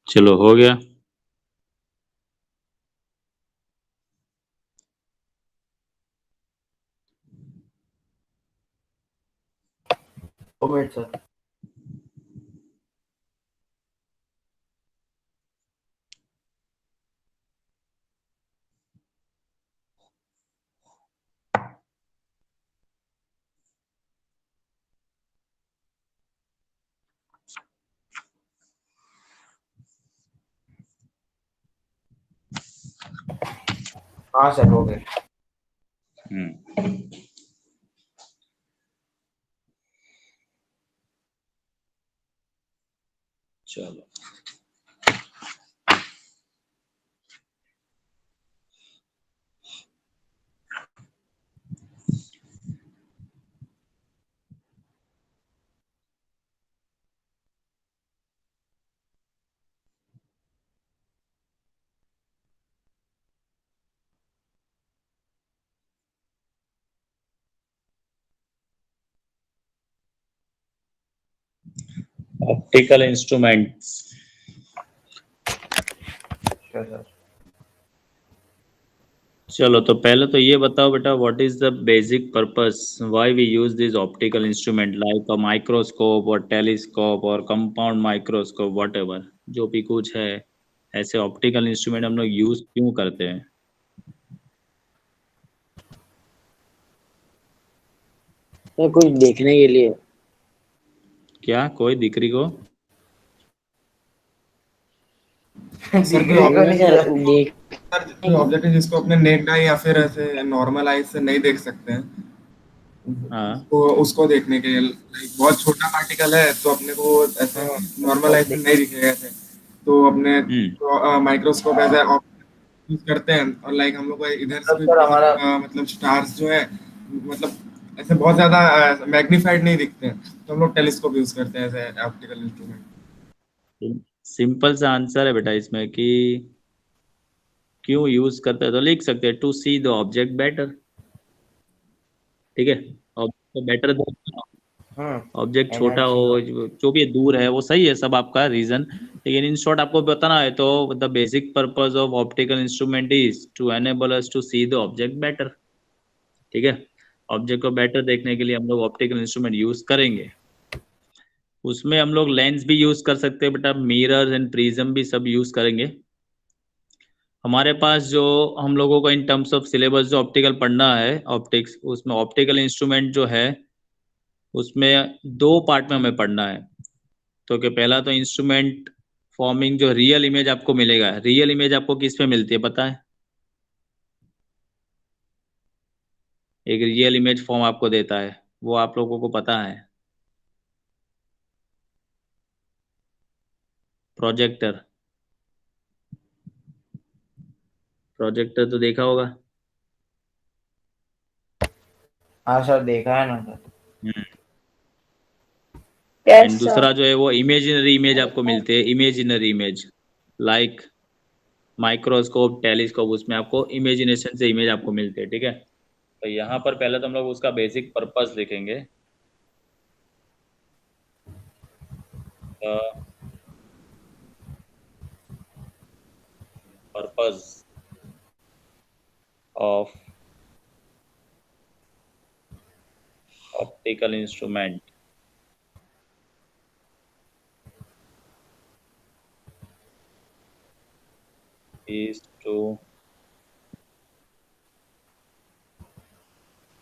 चलो हो गया। Minute sir. हाँ सर हो गए। चलो ऑप्टिकल इंस्ट्रूमेंट्स। सर चलो तो पहले तो ये बताओ बेटा, what is the basic purpose why we use this optical instrument like a microscope और टेलीस्कोप और कंपाउंड माइक्रोस्कोप व्हाटएवर, जो भी कुछ है, ऐसे ऑप्टिकल इंस्ट्रूमेंट हम लोग यूज क्यों करते हैं? सर कुछ देखने के लिए। क्या कोई दिख रही को? सर कोई सर देख ऑब्जेक्ट है जिसको अपने नेक्ड आई या फिर ऐसे नॉर्मल आई से नहीं देख सकते हैं, हाँ उसको देखने के लिए like, बहुत छोटा पार्टिकल है तो अपने को ऐसे नॉर्मल आई से नहीं दिखेगा ऐसे, तो अपने माइक्रोस्कोप ऐसे यूज करते हैं। और लाइक हम लोग को इधर से भी सर हमारा मतलब स्टार्स जो है मतलब ऐसे बहुत ज्यादा मैग्नीफाइड नहीं दिखते हैं, तो हम लोग टेलीस्कोप यूज करते हैं ऐसे ऑप्टिकल इंस्ट्रूमेंट। सिंपल सा आंसर है बेटा इसमें कि क्यों यूज करते हैं, तो लिख सकते हैं to see the object better. ठीक है, ऑब्जेक्ट को बेटर ऑब्जेक्ट छोटा हो, जो भी दूर है, वो सही है सब आपका रीजन, लेकिन इन शॉर्ट आपको बताना है तो the basic purpose of optical instrument is to enable us to see the object better. ठीक है, ऑब्जेक्ट को बेटर देखने के लिए हम लोग ऑप्टिकल इंस्ट्रूमेंट यूज करेंगे। उसमें हम लोग लेंस भी यूज कर सकते हैं बेटा, मिरर एंड प्रिज्म भी सब यूज करेंगे। हमारे पास जो हम लोगों को इन टर्म्स ऑफ सिलेबस जो ऑप्टिकल पढ़ना है ऑप्टिक्स, उसमें ऑप्टिकल इंस्ट्रूमेंट जो है उसमें 2 पार्ट में हमें पढ़ना है। तो कि पहला तो इंस्ट्रूमेंट फॉर्मिंग, जो रियल इमेज आपको मिलेगा, रियल इमेज आपको किस पे मिलती है पता है? एक रियल इमेज फॉर्म आपको देता है, वो आप लोगों को पता है? प्रोजेक्टर। प्रोजेक्टर तो देखा होगा। हाँ सर, देखा है ना सर। Yes, and sir. दूसरा जो है वो इमेजिनरी इमेज आपको मिलते हैं, imaginary image like microscope, telescope, उसमें आपको इमेजिनेशन से इमेज आपको मिलते हैं। ठीक है, तो यहाँ पर पहले तो हम लोग उसका बेसिक पर्पस लिखेंगे। Purpose of optical instrument is to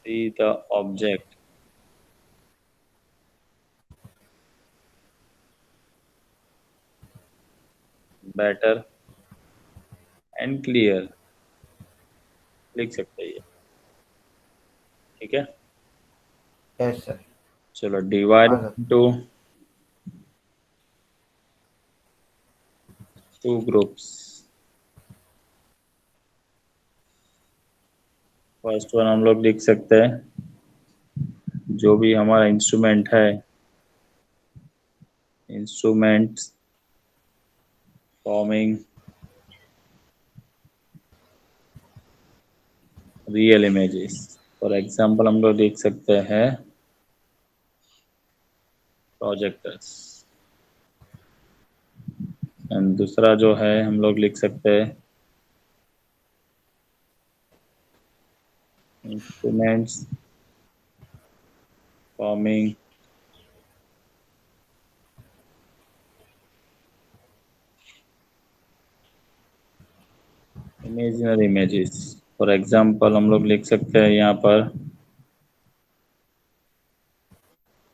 see the object better and clear, लिख सकते हैं ये। ठीक है, यस सर। चलो डिवाइड हाँ sir. Into 2 groups. First one हम लोग लिख सकते हैं जो भी हमारा इंस्ट्रूमेंट है, instruments forming real images. For example हम लोग लिख सकते हैं प्रोजेक्टर्स। एंड दूसरा जो है हम लोग लिख सकते हैं instruments forming imaginary images. For example हम लोग लिख सकते हैं यहाँ पर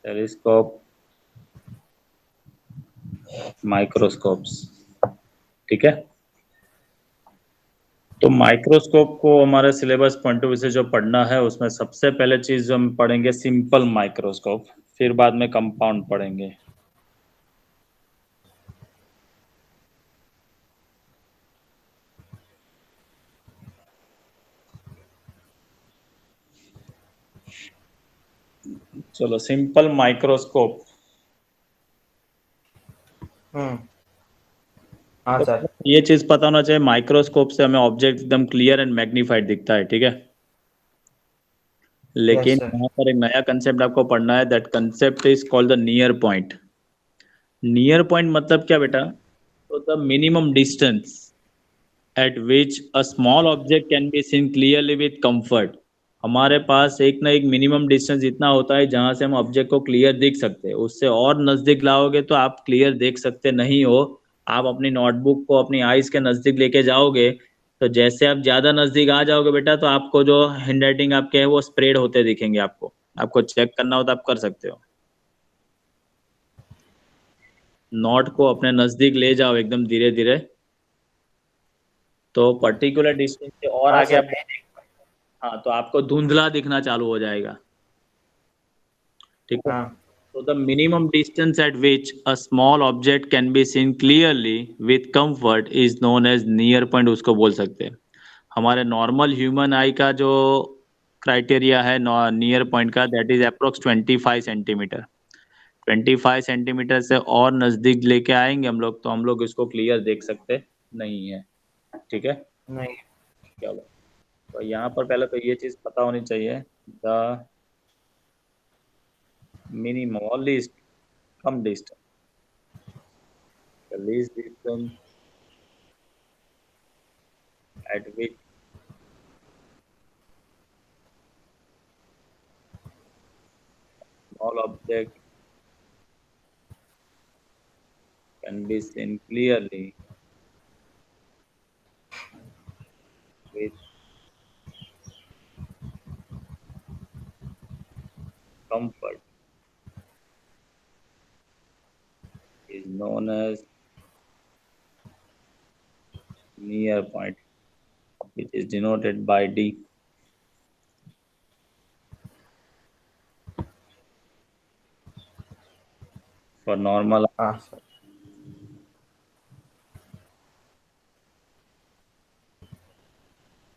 टेलीस्कोप, माइक्रोस्कोप्स। ठीक है, तो माइक्रोस्कोप को हमारे सिलेबस पॉइंट ऑफ व्यू से जो पढ़ना है, उसमें सबसे पहले चीज जो हम पढ़ेंगे सिंपल माइक्रोस्कोप, फिर बाद में कंपाउंड पढ़ेंगे। चलो सिंपल माइक्रोस्कोप। हाँ तो सर। ये चीज पता होना चाहिए, माइक्रोस्कोप से हमें ऑब्जेक्ट एकदम क्लियर एंड मैग्नीफाइड दिखता है। ठीक है, यस लेकिन सर। यहाँ पर एक नया कंसेप्ट आपको पढ़ना है, that concept is called the near point. Near point मतलब क्या बेटा? तो the minimum distance at which a small object can be seen clearly with comfort. हमारे पास एक ना एक मिनिमम डिस्टेंस इतना होता है जहां से हम ऑब्जेक्ट को क्लियर दिख सकते हैं। उससे और नजदीक लाओगे तो आप क्लियर देख सकते नहीं हो। आप अपनी नोटबुक को अपनी आईज के नजदीक लेके जाओगे, तो जैसे आप ज्यादा नजदीक आ जाओगे बेटा, तो आपको जो हैंड राइटिंग आपके है वो स्प्रेड होते दिखेंगे। आपको आपको चेक करना हो तो आप कर सकते हो। नोट को अपने नजदीक ले जाओ एकदम धीरे धीरे, तो पर्टिकुलर डिस्टेंस से और हाँ आगे सर। आप, हाँ, तो आपको धुंधला दिखना चालू हो जाएगा। ठीक है, हाँ। तो the minimum distance at which a small object can be seen clearly with comfort is known as near point, उसको बोल सकते हैं। हमारे नॉर्मल ह्यूमन आई का जो क्राइटेरिया है नियर पॉइंट का, that is approx 25 centimetre. 25 centimetre से और नजदीक लेके आएंगे हम लोग तो हम लोग इसको क्लियर देख सकते नहीं है। ठीक है, नहीं। चलो, तो यहाँ पर पहले तो ये चीज पता होनी चाहिए, द मिनिमम और least come distance, the least distance at which small object can be seen clearly with comfort known as near point, which is denoted by D. For normal, हाँ sir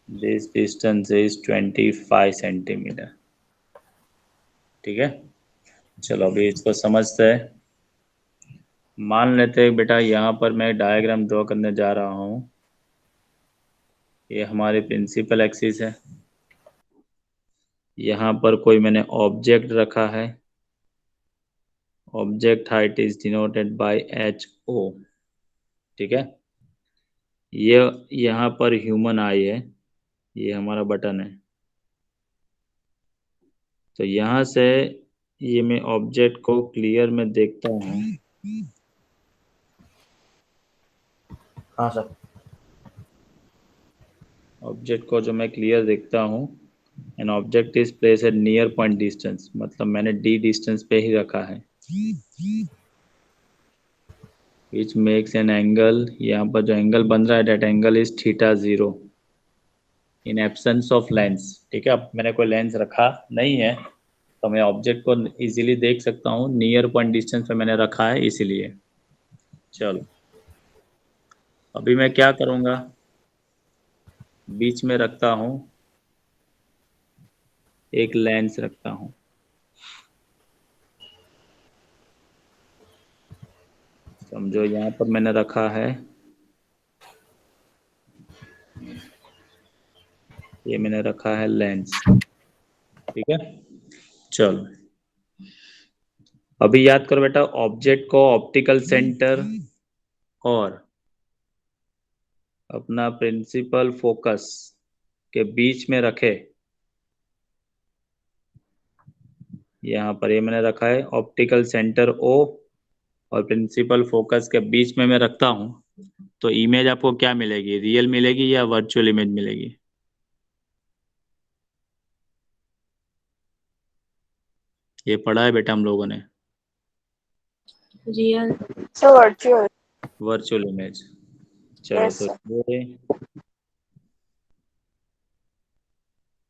this distance is 25 centimetre. ठीक है, चलो अभी इसको समझते हैं। मान लेते हैं बेटा यहाँ पर मैं डायग्राम ड्रॉ करने जा रहा हूँ। ये हमारी प्रिंसिपल एक्सिस है। यहाँ पर कोई मैंने ऑब्जेक्ट रखा है। Object height is denoted by H O. ठीक है, ये यहाँ पर ह्यूमन आई है, ये हमारा बटन है। तो यहाँ से ये मैं ऑब्जेक्ट को क्लियर में देखता हूँ। हाँ सर ऑब्जेक्ट को जो मैं क्लियर देखता हूँ, an object is place at near point distance, मतलब मैंने डी डिस्टेंस पे ही रखा है। विच मेक्स एन एंगल, यहाँ पर जो एंगल बन रहा है that angle is theta 0 in absence of lens. ठीक है, अब मैंने कोई लेंस रखा नहीं है तो मैं ऑब्जेक्ट को इजीली देख सकता हूँ, नियर पॉइंट डिस्टेंस पे मैंने रखा है इसीलिए। चलो अभी मैं क्या करूँगा, बीच में रखता हूँ, एक लेंस रखता हूँ। समझो यहाँ पर मैंने रखा है, ये मैंने रखा है लेंस। ठीक है, चलो अभी याद करो बेटा, ऑब्जेक्ट को ऑप्टिकल सेंटर और अपना प्रिंसिपल फोकस के बीच में रखे। यहाँ पर ये मैंने रखा है ऑप्टिकल सेंटर ओ और प्रिंसिपल फोकस के बीच में मैं रखता हूँ। तो इमेज आपको क्या मिलेगी, रियल मिलेगी या वर्चुअल इमेज मिलेगी? ये पढ़ा है बेटा हम लोगों ने, real. So virtual. Virtual image. चलो Yes, तो sir. ये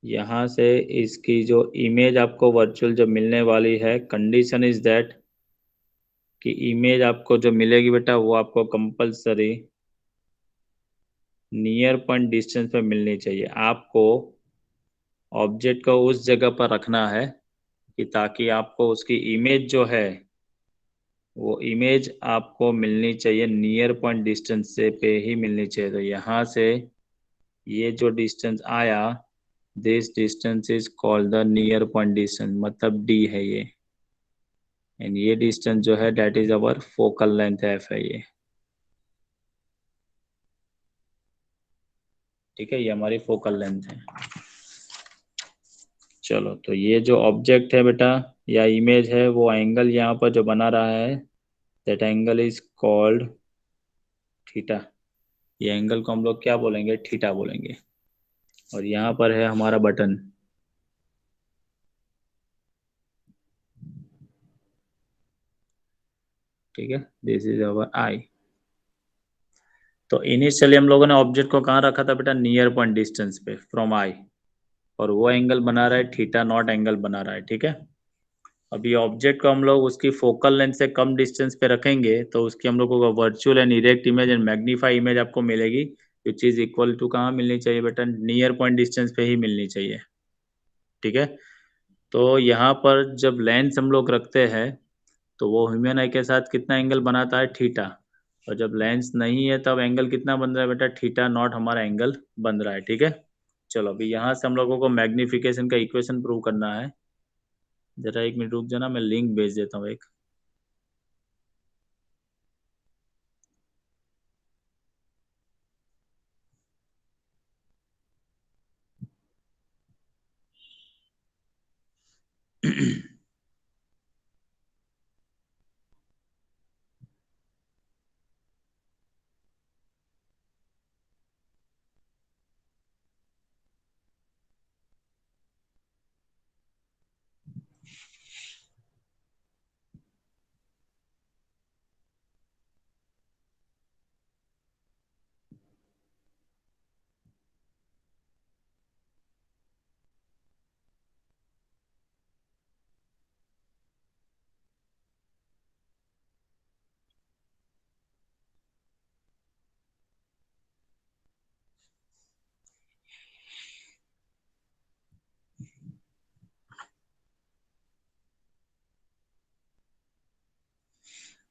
यहाँ से इसकी जो इमेज आपको वर्चुअल जो मिलने वाली है, कंडीशन इज दैट कि इमेज आपको जो मिलेगी बेटा वो आपको कंपलसरी नियर पॉइंट डिस्टेंस पे मिलनी चाहिए। आपको ऑब्जेक्ट को उस जगह पर रखना है कि ताकि आपको उसकी इमेज जो है वो इमेज आपको मिलनी चाहिए नियर पॉइंट डिस्टेंस से पे ही मिलनी चाहिए। तो यहाँ से ये जो डिस्टेंस आया, this distance is called the near point distance, मतलब डी है ये। एंड ये डिस्टेंस जो है that is our focal length F है ये। ठीक है, ये हमारी फोकल लेंथ है। चलो तो ये जो ऑब्जेक्ट है बेटा या इमेज है, वो एंगल यहाँ पर जो बना रहा है that angle is called theta. ये एंगल को हम लोग क्या बोलेंगे, थीटा बोलेंगे। और यहाँ पर है हमारा बटन। ठीक है, दिस इज अवर आई। तो इनिशियली हम लोगों ने ऑब्जेक्ट को कहाँ रखा था बेटा, नियर पॉइंट डिस्टेंस पे फ्रॉम आई, और वो एंगल बना रहा है थीटा नॉट एंगल बना रहा है। ठीक है, अभी ऑब्जेक्ट को हम लोग उसकी फोकल लेंथ से कम डिस्टेंस पे रखेंगे तो उसकी हम लोगों को virtual and erect image and magnify image आपको मिलेगी, विच इज इक्वल टू कहाँ मिलनी चाहिए बेटा, नियर पॉइंट डिस्टेंस पे ही मिलनी चाहिए। ठीक है, तो यहाँ पर जब लेंस हम लोग रखते हैं तो वो ह्यूमन आई के साथ कितना एंगल बनाता है, थीटा। और जब लेंस नहीं है तब एंगल कितना बन रहा है बेटा, थीटा नॉट हमारा एंगल बन रहा है। ठीक है, चलो अभी यहाँ से हम लोगों को मैग्निफिकेशन का इक्वेशन प्रूव करना है। जरा एक मिनट रुक जाना, मैं लिंक भेज देता हूँ एक।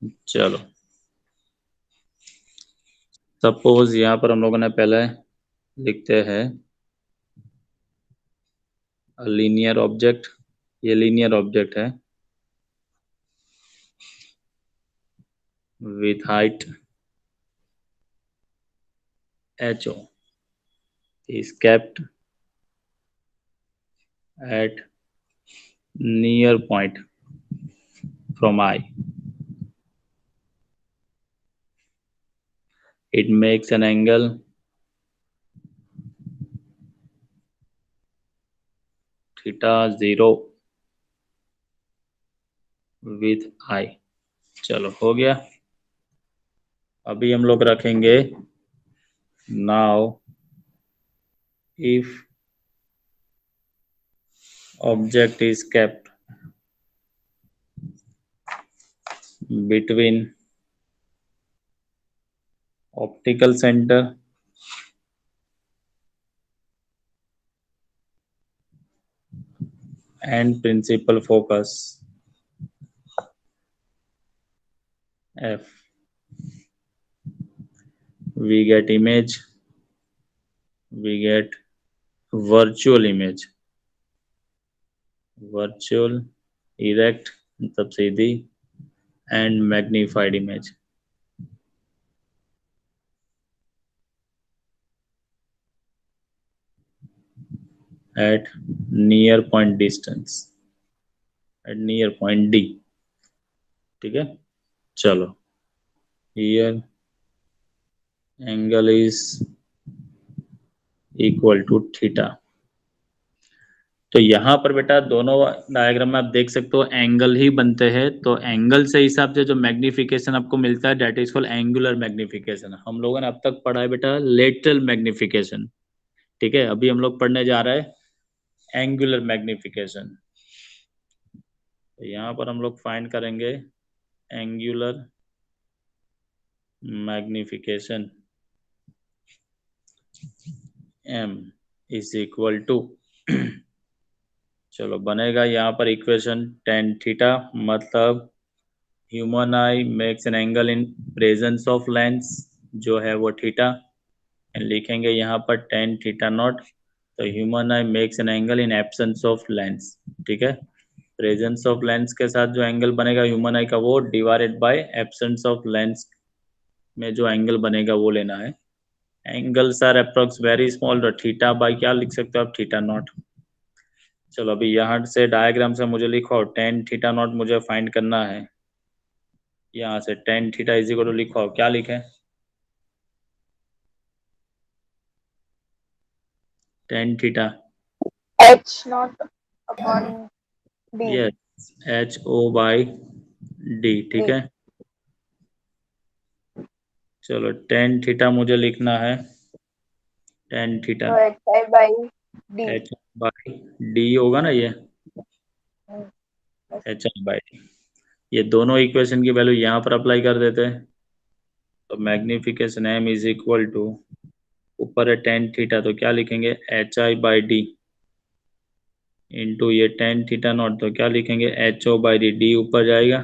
चलो सपोज यहाँ पर हम लोगों ने पहले लिखते हैं लीनियर ऑब्जेक्ट, ये लीनियर ऑब्जेक्ट है with height HO is kept at near point from I. It makes an angle theta 0 with I. चलो हो गया। अभी हम लोग रखेंगे now if object is kept between optical center and principal focus F, we get image, we get virtual image, virtual, erect मतलब सीधी and magnified image. At near point distance, at near point D, ठीक है। चलो here angle is equal to theta। तो यहाँ पर बेटा दोनों डायग्राम में आप देख सकते हो एंगल ही बनते हैं, तो एंगल से हिसाब से जो मैग्निफिकेशन आपको मिलता है that is called angular magnification. हम लोगों ने अब तक पढ़ा है बेटा लेटरल मैग्निफिकेशन, ठीक है। अभी हम लोग पढ़ने जा रहे हैं एंगुलर मैग्निफिकेशन। तो यहाँ पर हम लोग फाइंड करेंगे angular magnification m is equal to चलो बनेगा यहाँ पर इक्वेशन tan थीटा, मतलब human eye makes an angle in presence of lens जो है वो थीटा, लिखेंगे यहाँ पर tan थीटा नॉट। तो human eye makes an angle in absence of lens, ठीक है। प्रेजेंस ऑफ लेंस के साथ जो एंगल बनेगा ह्यूमन आई का वो divided by absence of lens में जो एंगल बनेगा वो लेना है। Angles are approx very small, तो थीटा बाय क्या लिख सकते हो आप, थीटा नॉट। चलो अभी यहाँ से डायग्राम से मुझे लिखो tan थीटा नॉट मुझे फाइंड करना है। यहाँ से tan theta is equal to लिखो, क्या लिखे tan theta H naught upon D. Yes HO by D, ठीक है। चलो tan थीटा मुझे लिखना है tan theta So HI by D. H by D होगा ना, ये H बाई D। ये दोनों इक्वेशन की वैल्यू यहाँ पर अप्लाई कर देते हैं, तो magnification m is equal to ऊपर है tan थीटा, तो क्या लिखेंगे HI बाई D इंटू ये tan थीटा नॉट, तो क्या लिखेंगे HO बाई D ऊपर जाएगा।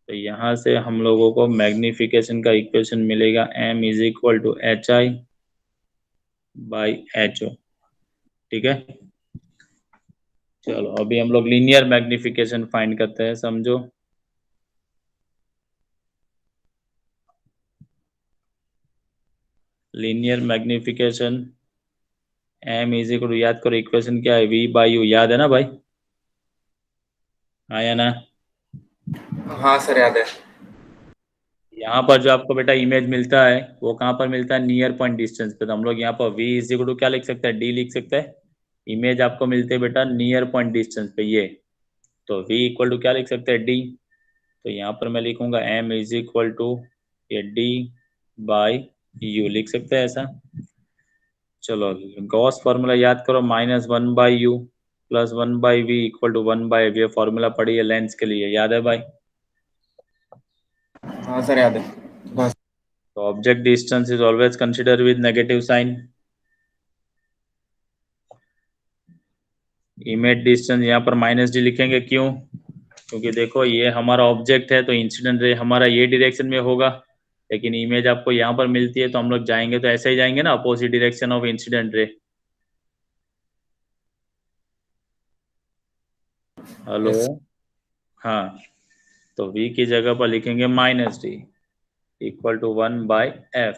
तो यहाँ से हम लोगों को मैग्निफिकेशन का इक्वेशन मिलेगा m is equal to HI by HO, ठीक है। चलो अभी हम लोग लीनियर मैग्निफिकेशन फाइंड करते हैं, समझो। Linear magnification m is equal to, याद करो इक्वेशन क्या है, v बाई u, याद है ना भाई, आया ना। हाँ सर याद है। यहाँ पर जो आपको बेटा इमेज मिलता है वो कहाँ पर मिलता है, नियर पॉइंट डिस्टेंस पे। तो हम लोग यहाँ पर v इज इक्वल टू क्या लिख सकते हैं, d लिख सकते हैं। इमेज आपको मिलते है बेटा नियर पॉइंट डिस्टेंस पे, ये तो v इक्वल टू क्या लिख सकते हैं, d। तो यहाँ पर मैं लिखूंगा m इज इक्वल टू ये d बाई u लिख सकते हैं ऐसा। चलो गॉस फॉर्मूला याद करो, -1/u plus 1/v equal to 1/v, ये फॉर्मूला पढ़ी है लेंस के लिए, याद है भाई। हाँ सर याद है बस। तो object distance is always consider with negative sign. Image distance यहाँ पर -d लिखेंगे, क्यों, क्योंकि देखो ये हमारा ऑब्जेक्ट है तो इंसिडेंट रे हमारा ये डायरेक्शन में होगा, लेकिन इमेज आपको यहाँ पर मिलती है तो हम लोग जाएंगे तो ऐसे ही जाएंगे ना, opposite direction of incident ray. Hello, हाँ, तो v की जगह पर लिखेंगे -d इक्वल टू 1/f।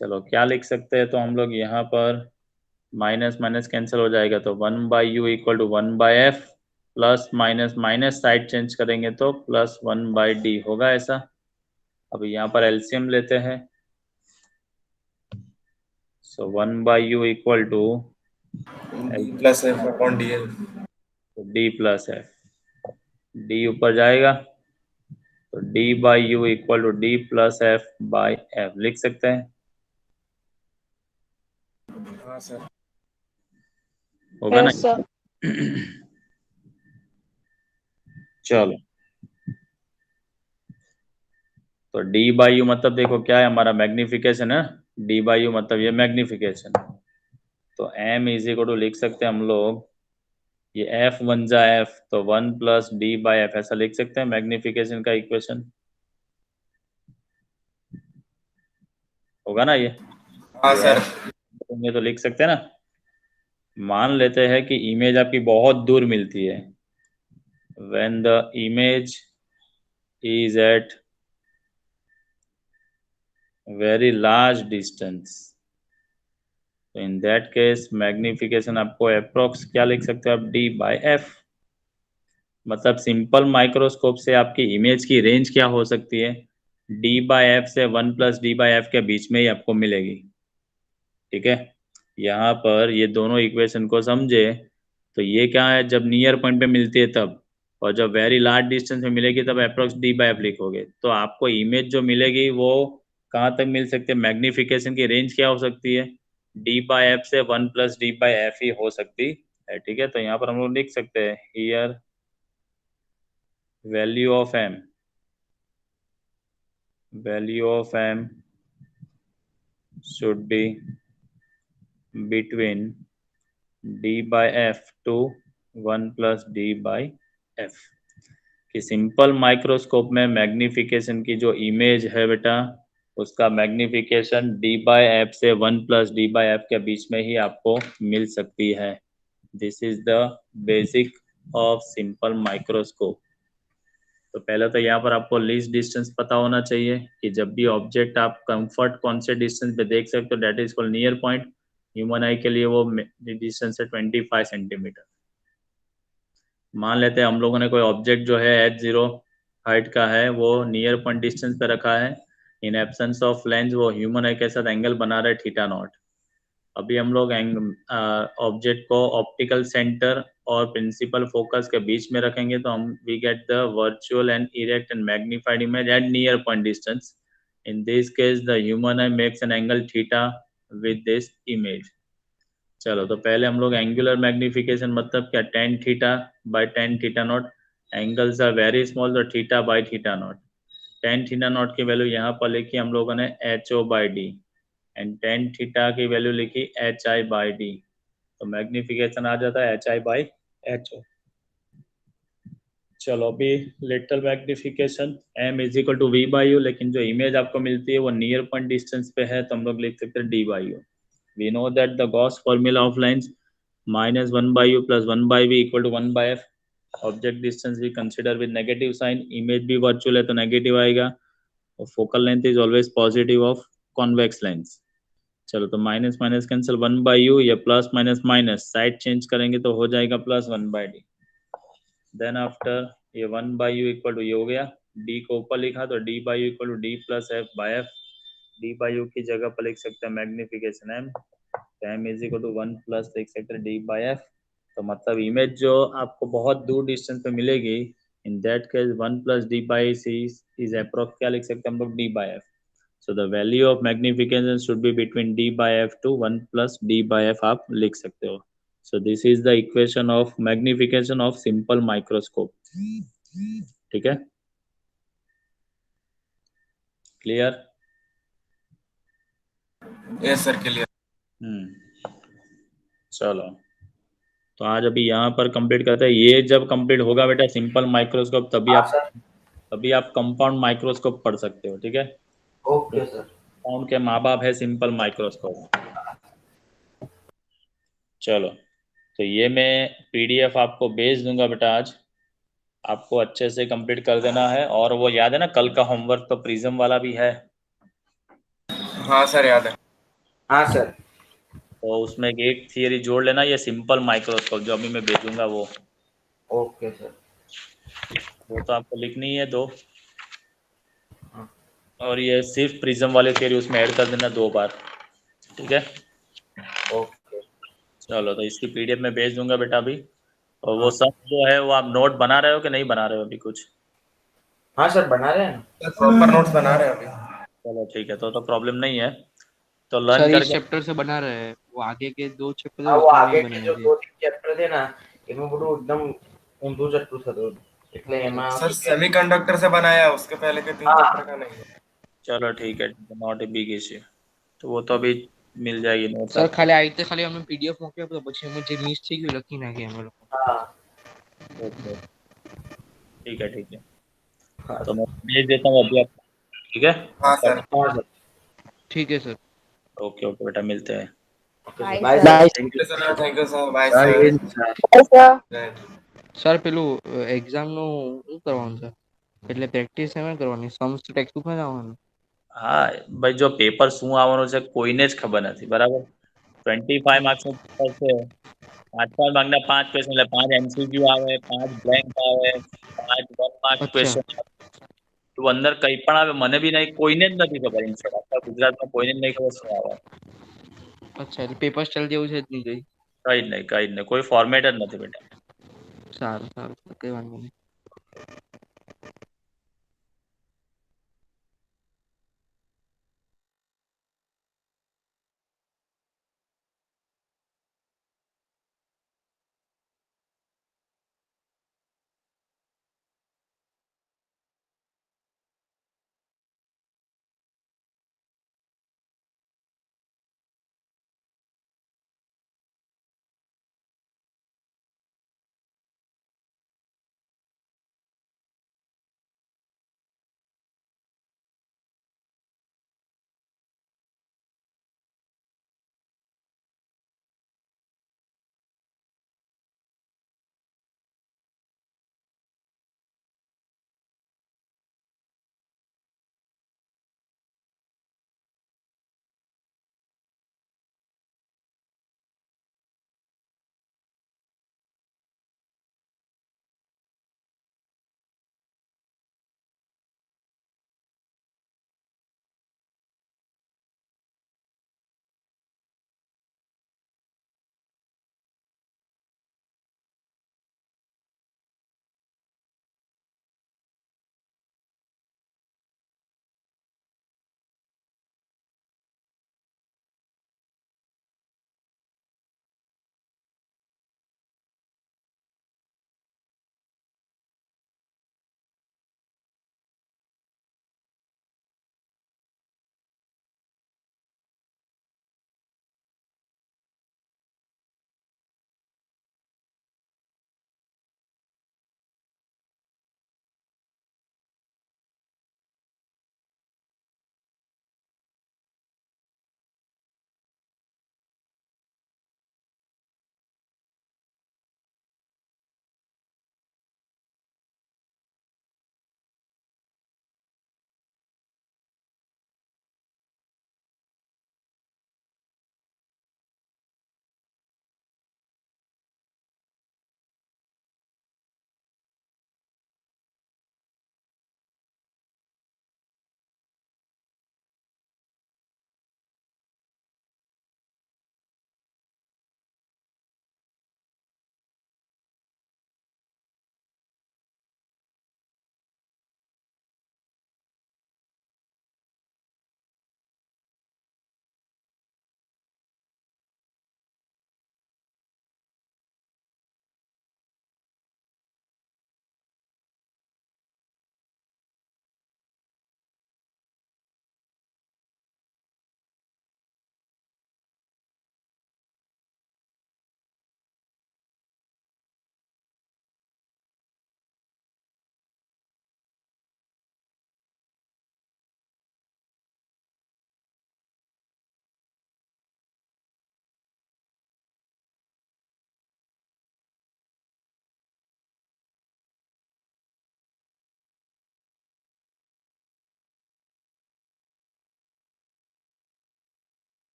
चलो क्या लिख सकते हैं, तो हम लोग यहाँ पर माइनस माइनस कैंसिल हो जाएगा, तो 1/u equal to 1/f plus minus minus side change करेंगे तो प्लस 1/d होगा ऐसा। अब यहाँ पर एलसीएम लेते हैं, सो 1/u equal two plus F upon D L. d plus f, d ऊपर जाएगा तो d/u equal to d plus f/f लिख सकते हैं। हाँ सर। होगा ना? Yes, sir. चलो, तो d/u मतलब देखो क्या है, हमारा मैग्निफिकेशन है। d/u मतलब ये मैग्निफिकेशन, तो m इज इक्वल टू लिख सकते हैं हम लोग, ये f 1 जा f तो 1 प्लस d/f ऐसा लिख सकते हैं मैग्निफिकेशन का इक्वेशन। होगा ना ये? हाँ सर। ये तो लिख सकते हैं ना। मान लेते हैं कि इमेज आपकी बहुत दूर मिलती है, when the image is at very large distance, तो इन दैट केस मैग्निफिकेशन आपको अप्रोक्स क्या लिख सकते हो आप, d/f। मतलब सिंपल माइक्रोस्कोप से आपकी इमेज की रेंज क्या हो सकती है, d/f से 1 प्लस d/f के बीच में ही आपको मिलेगी। ठीक है, यहाँ पर ये दोनों इक्वेशन को समझे तो ये क्या है, जब नियर पॉइंट पे मिलती है तब, और जब वेरी लार्ज डिस्टेंस में मिलेगी तब अप्रोक्स d/f लिखोगे, तो आपको इमेज जो मिलेगी वो कहाँ तक मिल सकती है, मैग्निफिकेशन की रेंज क्या हो सकती है, d/f से 1 प्लस d/f ही हो सकती है। ठीक है, तो यहाँ पर हम लोग लिख सकते हैं here value of m should be between d/f to 1 plus d/f। कि सिंपल माइक्रोस्कोप में मैग्निफिकेशन की जो इमेज है बेटा, उसका मैग्निफिकेशन d/f से 1 प्लस d/f के बीच में ही आपको मिल सकती है। This is the basic of simple microscope. तो पहले तो यहाँ पर आपको लीस्ट डिस्टेंस पता होना चाहिए कि जब भी ऑब्जेक्ट आप कंफर्ट कौन से डिस्टेंस पे देख सकते हो, that is called near point. Human eye के लिए वो डिस्टेंस है 25 सेंटीमीटर। मान लेते हैं हम लोगों ने कोई ऑब्जेक्ट जो है h0 हाइट का है, वो नियर पॉइंट डिस्टेंस पे रखा है, इन एब्सेंस ऑफ लेंस वो ह्यूमन आई के साथ एंगल बना रहा है θ0। अभी हम लोग ऑब्जेक्ट को ऑप्टिकल सेंटर और प्रिंसिपल फोकस के बीच में रखेंगे तो हम we get the virtual and erect and magnified image at near point distance. In this case the human eye makes an angle theta with this image. चलो, तो पहले हम लोग एंगुलर मैग्निफिकेशन मतलब क्या, tan theta by tan θ0। Angles are very small तो थीटा बाय θ0। tan θ0 की वैल्यू यहाँ पर लिखी हम लोगों ने HO/d एंड tan थीटा की वैल्यू लिखी HI/d। तो मैग्निफिकेशन आ जाता है HI/HO। चलो, अभी little magnification m is equal to v/u, लेकिन जो इमेज आपको मिलती है वो नियर पॉइंट डिस्टेंस पे है तो हम लोग लिख सकते हैं d/u। We know that the Gauss formula of lines -1/u plus 1/v equal to 1/f। Object distance we consider with negative sign, image भी virtual है तो negative आएगा, और focal length is always positive of convex lens। चलो, तो माइनस माइनस कैंसिल, 1/u या plus minus minus side change करेंगे तो हो जाएगा प्लस 1/d। देन आफ्टर ये 1/u इक्वल टू ये हो गया, d को ऊपर लिखा तो d/u equal to d plus f/f। d/u की जगह पर लिख सकते हैं magnification m, m is equal to 1 plus लिख सकते हैं d/f। तो मतलब इमेज जो आपको बहुत दूर डिस्टेंस पे मिलेगी, in that case 1 plus d/c is approx क्या लिख सकते हैं हम लोग, d/f। So the value of magnification should be between d/f to 1 plus d/f आप लिख सकते हो। So this is the equation of magnification of simple microscope. ठीक है, क्लियर? Yes sir, clear. चलो, तो आज अभी यहाँ पर कंप्लीट करते हैं। ये जब कंप्लीट होगा बेटा सिंपल माइक्रोस्कोप, हाँ सर। तभी आप कंपाउंड माइक्रोस्कोप पढ़ सकते हो। ठीक है, ओके सर। कंपाउंड के माँ बाप है सिंपल माइक्रोस्कोप। चलो, तो ये मैं पीडीएफ आपको भेज दूंगा बेटा, आज आपको अच्छे से कंप्लीट कर देना है। और वो याद है ना, कल का होमवर्क तो प्रिज्म वाला भी है। हाँ सर याद है। हाँ सर। तो उसमें एक थियरी जोड़ लेना, ये सिंपल माइक्रोस्कोप जो अभी मैं भेजूंगा वो। Okay sir. वो तो आपको लिखनी है 2, और ये सिर्फ प्रिज्म वाले थियरी उसमें ऐड कर देना 2 बार। ठीक है, ओके। चलो तो इसकी पीडीएफ में भेज दूंगा बेटा अभी। और वो सब जो है वो आप नोट बना रहे हो कि नहीं बना रहे हो अभी कुछ? हाँ सर बना रहे हैं। प्रॉपर नोट्स बना रहे हैं अभी। चलो ठीक है, तो प्रॉब्लम नहीं है, तो सर लर्न इस करके। चैप्टर से बना रहे हैं, वो आगे के 2 चैप्टर हाँ, वो उसमें आगे नहीं के जो बनेंगे। 2-3 चैप्टर थे ना એમાં બધું एकदम ઊંધું જતું થતું એટલે એમાં सर सेमीकंडक्टर से बनाया, उसके पहले के 3 हाँ। चैप्टर का नहीं है। चलो ठीक है, नॉट ए बिग इश्यू। तो वो तो अभी मिल जाएगी नोट्स सर आपको। खाली हमने पीडीएफ મોકલ્યો તો પછી અમે જે મિસ થઈ ગયું લખી નાખી અમે લોકો। हाँ। ओके, ठीक है ठीक है, हाँ तो मैं भेज देता हूँ अभी आपको। ठीक है, हाँ सर। हाँ सर। ठीक है सर। ओके ओके बेटा, मिलते हैं। Bye Bye, sir. sir. Thank you sir thank you sir, bye sir. Sir. Bye, sir. Sir પેલું એક્ઝામ નું શું કરવાનું છે? એટલે પ્રેક્ટિસ એમાં કરવાની, सम्स ટેક્સ્ટ બુક માં આવવાનું? હા ભાઈ, જો પેપર શું આવવાનું છે કોઈને જ ખબર નથી, બરાબર? 25 માર્ક્સનું પેપર છે, 5 માર્કના 5 ક્વેશ્ચન, એટલે 5 એમસીક્યુ આવે, 5 બ્લેન્ક આવે, 5 1 માર્ક અચ્છા ક્વેશ્ચન આવે। તો અંદર કંઈ પણ આવે, મને બી નહીં, કોઈને જ નથી ખબર। ઇનફેક્ટ આખા ગુજરાતમાં કોઈને જ નહીં ખબર શું આવે। અચ્છા, એટલે પેપર સ્ટાઇલ જેવું છે જ નહીં કઈ? કંઈ જ નહીં, કોઈ ફોર્મેટ જ નથી બેટા। સારું સારું, કઈ વાંધો નહીં।